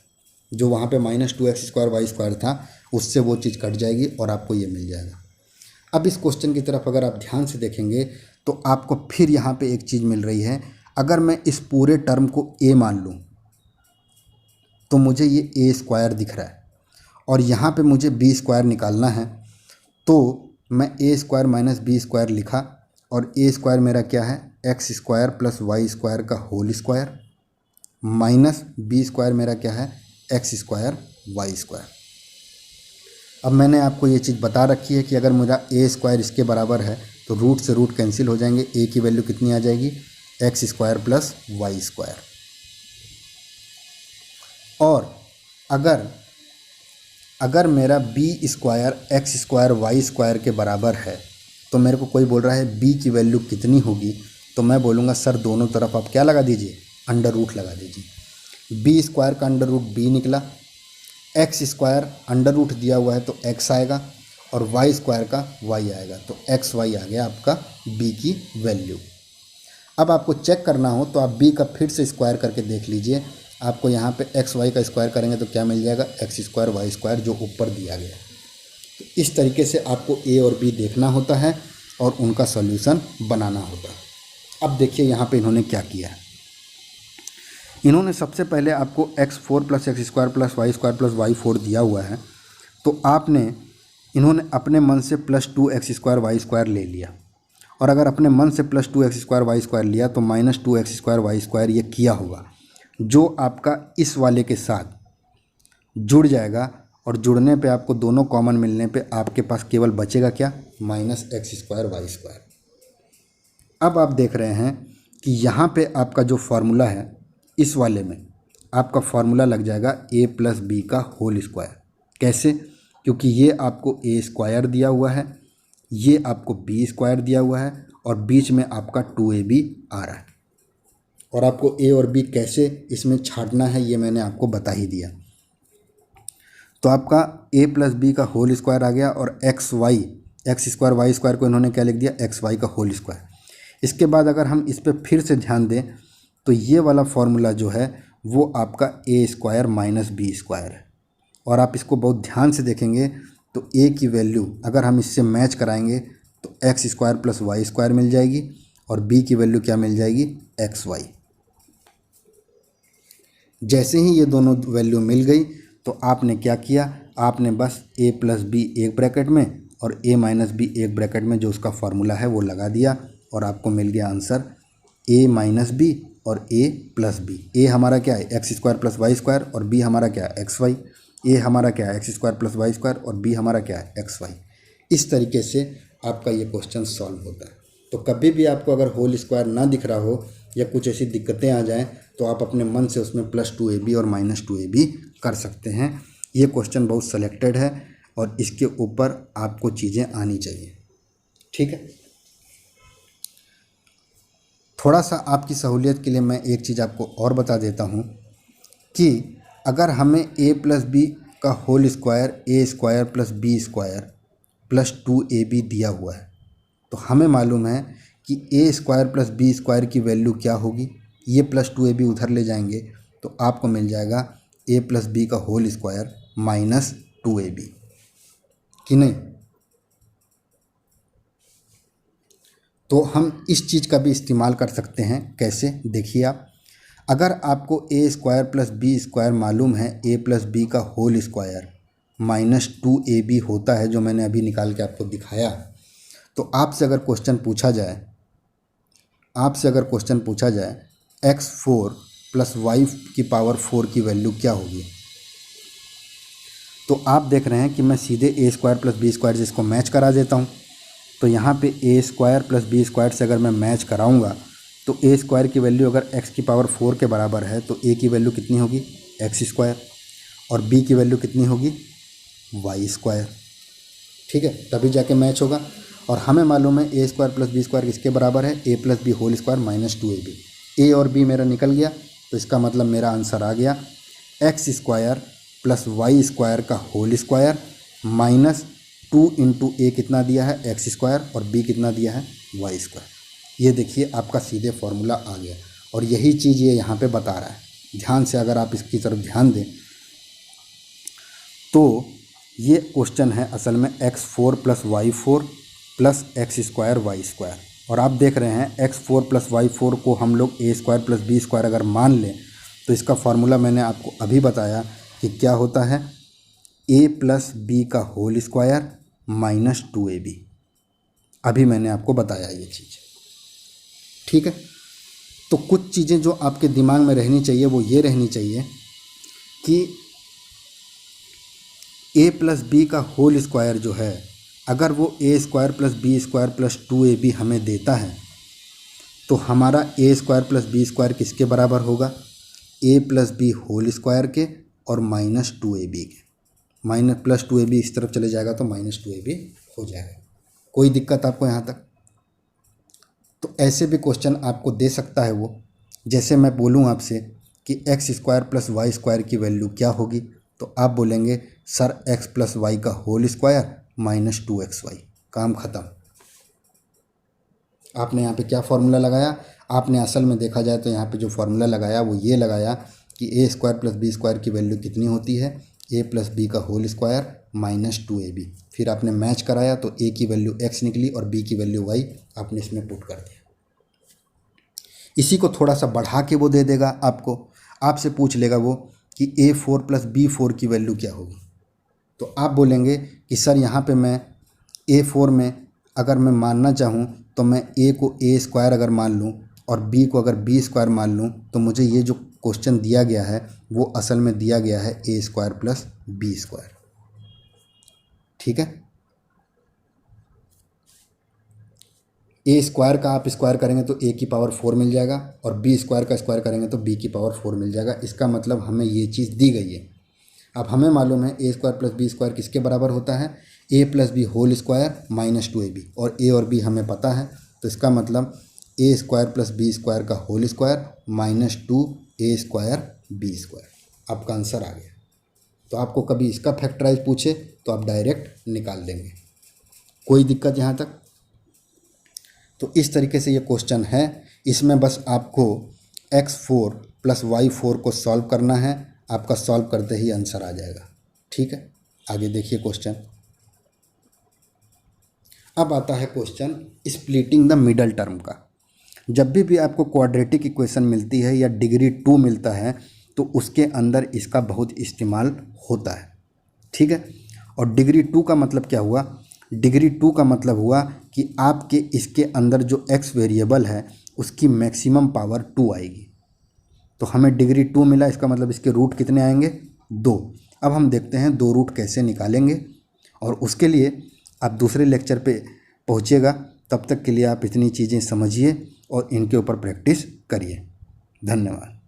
जो वहाँ पे minus 2x square y square था उससे वो चीज़ कट जाएगी और आपको ये मिल जाएगा। अब इस क्वेश्चन की तरफ अगर आप ध्यान से देखेंगे तो आपको फिर यहाँ पे एक चीज़ मिल रही है। अगर मैं इस पूरे टर्म को a मान लूँ तो मुझे ये a स्क्वायर दिख रहा है, और यहाँ पे मुझे b स्क्वायर निकालना है। तो मैं a square minus B square लिखा, और a स्क्वायर मेरा क्या है, x square plus y square का whole square minus B square मेरा क्या है, एक्स स्क्वायर वाई स्क्वायर। अब मैंने आपको ये चीज़ बता रखी है कि अगर मेरा a स्क्वायर इसके बराबर है तो रूट से रूट कैंसिल हो जाएंगे, a की वैल्यू कितनी आ जाएगी, x square plus y square. और अगर मेरा b square x square y square के बराबर है, तो मेरे को कोई बोल रहा है बी की वैल्यू कितनी होगी, तो मैं बोलूँगा सर दोनों तरफ आप क्या लगा दीजिए, अंडर रूट लगा दीजिए। बी स्क्वायर का अंडर रूट बी निकला, एक्स स्क्वायर अंडर रूट दिया हुआ है तो एक्स आएगा, और वाई स्क्वायर का वाई आएगा, तो एक्स वाई आ गया आपका बी की वैल्यू। अब आपको चेक करना हो तो आप बी का फिर से स्क्वायर करके देख लीजिए। आपको यहाँ पे एक्स वाई का स्क्वायर करेंगे तो क्या मिल जाएगा, एक्स स्क्वायर वाई स्क्वायर जो ऊपर दिया गया। तो इस तरीके से आपको ए और बी देखना होता है और उनका सॉल्यूशन बनाना होता है। अब देखिए यहाँ पे इन्होंने क्या किया है। इन्होंने सबसे पहले आपको x4 plus x square plus y square plus y 4 दिया हुआ है, तो इन्होंने अपने मन से +2 एक्स स्क्वायर वाई स्क्वायर ले लिया, और अगर अपने मन से +2 एक्स स्क्वायर वाई स्क्वायर लिया तो -2 एक्स स्क्वायर वाई स्क्वायर ये किया होगा, जो आपका इस वाले के साथ जुड़ जाएगा, और जुड़ने पे आपको दोनों कॉमन मिलने पे आपके पास केवल बचेगा क्या, -x स्क्वायर वाई स्क्वायर। अब आप देख रहे हैं कि यहाँ पे आपका जो फार्मूला है, इस वाले में आपका फार्मूला लग जाएगा a प्लस बी का होल स्क्वायर। कैसे, क्योंकि ये आपको a स्क्वायर दिया हुआ है, ये आपको b स्क्वायर दिया हुआ है, और बीच में आपका 2ab आ रहा है, और आपको a और b कैसे इसमें छांटना है ये मैंने आपको बता ही दिया। तो आपका a प्लस बी का होल स्क्वायर आ गया, और एक्स स्क्वायर वाई स्क्वायर को इन्होंने क्या लिख दिया, एक्स वाई का होल स्क्वायर। इसके बाद अगर हम इस पर फिर से ध्यान दें तो ये वाला फॉर्मूला जो है वो आपका a square minus B square है, और आप इसको बहुत ध्यान से देखेंगे तो a की वैल्यू अगर हम इससे मैच कराएंगे तो x square plus y square मिल जाएगी, और b की वैल्यू क्या मिल जाएगी, एक्स वाई। जैसे ही ये दोनों वैल्यू मिल गई तो आपने क्या किया, आपने बस a प्लस बी एक ब्रैकेट में और a माइनस बी एक ब्रैकेट में जो उसका फार्मूला है वो लगा दिया, और आपको मिल गया आंसर a माइनस बी और a प्लस बी। a हमारा क्या है, x square plus y square, और b हमारा क्या है, एक्स वाई। a हमारा क्या है, x square plus y square, और b हमारा क्या है, एक्स वाई। इस तरीके से आपका ये क्वेश्चन सॉल्व होता है। तो कभी भी आपको अगर होल स्क्वायर ना दिख रहा हो या कुछ ऐसी दिक्कतें आ जाएं तो आप अपने मन से उसमें +2ab और -2ab कर सकते हैं। ये क्वेश्चन बहुत सेलेक्टेड है और इसके ऊपर आपको चीज़ें आनी चाहिए, ठीक है। थोड़ा सा आपकी सहूलियत के लिए मैं एक चीज़ आपको और बता देता हूँ कि अगर हमें a प्लस बी का whole square a square plus B square plus 2ab दिया हुआ है, तो हमें मालूम है कि a square plus B square की वैल्यू क्या होगी। ये +2ab उधर ले जाएंगे तो आपको मिल जाएगा a प्लस बी का होल स्क्वायर -2ab, कि नहीं। तो हम इस चीज़ का भी इस्तेमाल कर सकते हैं। कैसे, देखिए आप, अगर आपको a square plus B square मालूम है, a प्लस बी का होल स्क्वायर -2ab होता है, जो मैंने अभी निकाल के आपको दिखाया, तो आपसे अगर क्वेश्चन पूछा जाए x4 प्लस वाई की पावर 4 की वैल्यू क्या होगी, तो आप देख रहे हैं कि मैं सीधे a square plus B square से इसको मैच करा देता हूँ। तो यहाँ पे a square plus B square से अगर मैं मैच कराऊँगा तो a स्क्वायर की वैल्यू अगर x की पावर 4 के बराबर है तो a की वैल्यू कितनी होगी, एक्स स्क्वायर, और b की वैल्यू कितनी होगी, वाई स्क्वायर, ठीक है। तभी जाके मैच होगा। और हमें मालूम है a square plus B square किसके बराबर है, a plus B whole square -2ab। a और b मेरा निकल गया, तो इसका मतलब मेरा आंसर आ गया x square plus y square का होल स्क्वायर -2 इंटू a कितना दिया है, एक्स स्क्वायर, और b कितना दिया है, वाई स्क्वायर। ये देखिए आपका सीधे फॉर्मूला आ गया, और यही चीज़ ये यहाँ पे बता रहा है। ध्यान से अगर आप इसकी तरफ ध्यान दें तो ये क्वेश्चन है असल में x4 plus y 4 plus x square y square, और आप देख रहे हैं x4 प्लस वाई 4 को हम लोग a square plus B square अगर मान लें तो इसका फार्मूला मैंने आपको अभी बताया कि क्या होता है, a प्लस बी का होल स्क्वायर -2ab। अभी मैंने आपको बताया ये चीज़, ठीक है। तो कुछ चीज़ें जो आपके दिमाग में रहनी चाहिए वो ये रहनी चाहिए कि a प्लस बी का होल स्क्वायर जो है, अगर वो a square plus B square plus 2ab हमें देता है तो हमारा a square plus B square किसके बराबर होगा, a plus B whole square के और -2ab के, +2ab इस तरफ चले जाएगा तो -2ab हो जाएगा। कोई दिक्कत आपको यहाँ तक? तो ऐसे भी क्वेश्चन आपको दे सकता है वो, जैसे मैं बोलूँ आपसे कि x² + y² की वैल्यू क्या होगी, तो आप बोलेंगे सर x + y का होल स्क्वायर -2xy। काम ख़त्म। आपने यहाँ पे क्या फॉर्मूला लगाया? आपने असल में देखा जाए तो यहाँ पे जो फॉर्मूला लगाया वो ये लगाया कि a² + b² की वैल्यू कितनी होती है, a + b का होल स्क्वायर -2ab। फिर आपने मैच कराया तो a की वैल्यू x निकली और b की वैल्यू y आपने इसमें पुट कर दिया। इसी को थोड़ा सा बढ़ा के वो दे देगा आपको, आपसे पूछ लेगा वो कि a4 + b4 की वैल्यू क्या होगी। तो आप बोलेंगे कि सर यहाँ पे मैं a4 में अगर मैं मानना चाहूँ तो मैं a को a² अगर मान लूँ और b को अगर b² मान लूँ, तो मुझे ये जो क्वेश्चन दिया गया है वो असल में दिया गया है a² + b²। ठीक है, a² का आप स्क्वायर करेंगे तो a की पावर 4 मिल जाएगा और b² का स्क्वायर करेंगे तो b की पावर 4 मिल जाएगा। इसका मतलब हमें ये चीज़ दी गई है। अब हमें मालूम है a² + b² किसके बराबर होता है, a + b whole square -2ab, और a और b हमें पता है, तो इसका मतलब a² + b² का होल स्क्वायर -2a² b²। आपका आंसर आ गया। तो आपको कभी इसका फैक्टराइज पूछे तो आप डायरेक्ट निकाल देंगे। कोई दिक्कत यहाँ तक? तो इस तरीके से ये क्वेश्चन है। इसमें बस आपको x4 + y4 को सॉल्व करना है। आपका सॉल्व करते ही आंसर आ जाएगा। ठीक है, आगे देखिए क्वेश्चन। अब आता है question splitting the middle term का। जब भी आपको क्वाड्रेटिक इक्वेशन मिलती है या डिग्री 2 मिलता है तो उसके अंदर इसका बहुत इस्तेमाल होता है। ठीक है, और डिग्री 2 का मतलब क्या हुआ? डिग्री 2 का मतलब हुआ कि आपके इसके अंदर जो x वेरिएबल है उसकी मैक्सिमम पावर 2 आएगी। तो हमें डिग्री 2 मिला, इसका मतलब इसके रूट कितने आएंगे? 2। अब हम देखते हैं 2 रूट कैसे निकालेंगे, और उसके लिए आप दूसरे लेक्चर पे पहुँचिएगा। तब तक के लिए आप इतनी चीज़ें समझिए और इनके ऊपर प्रैक्टिस करिए। धन्यवाद।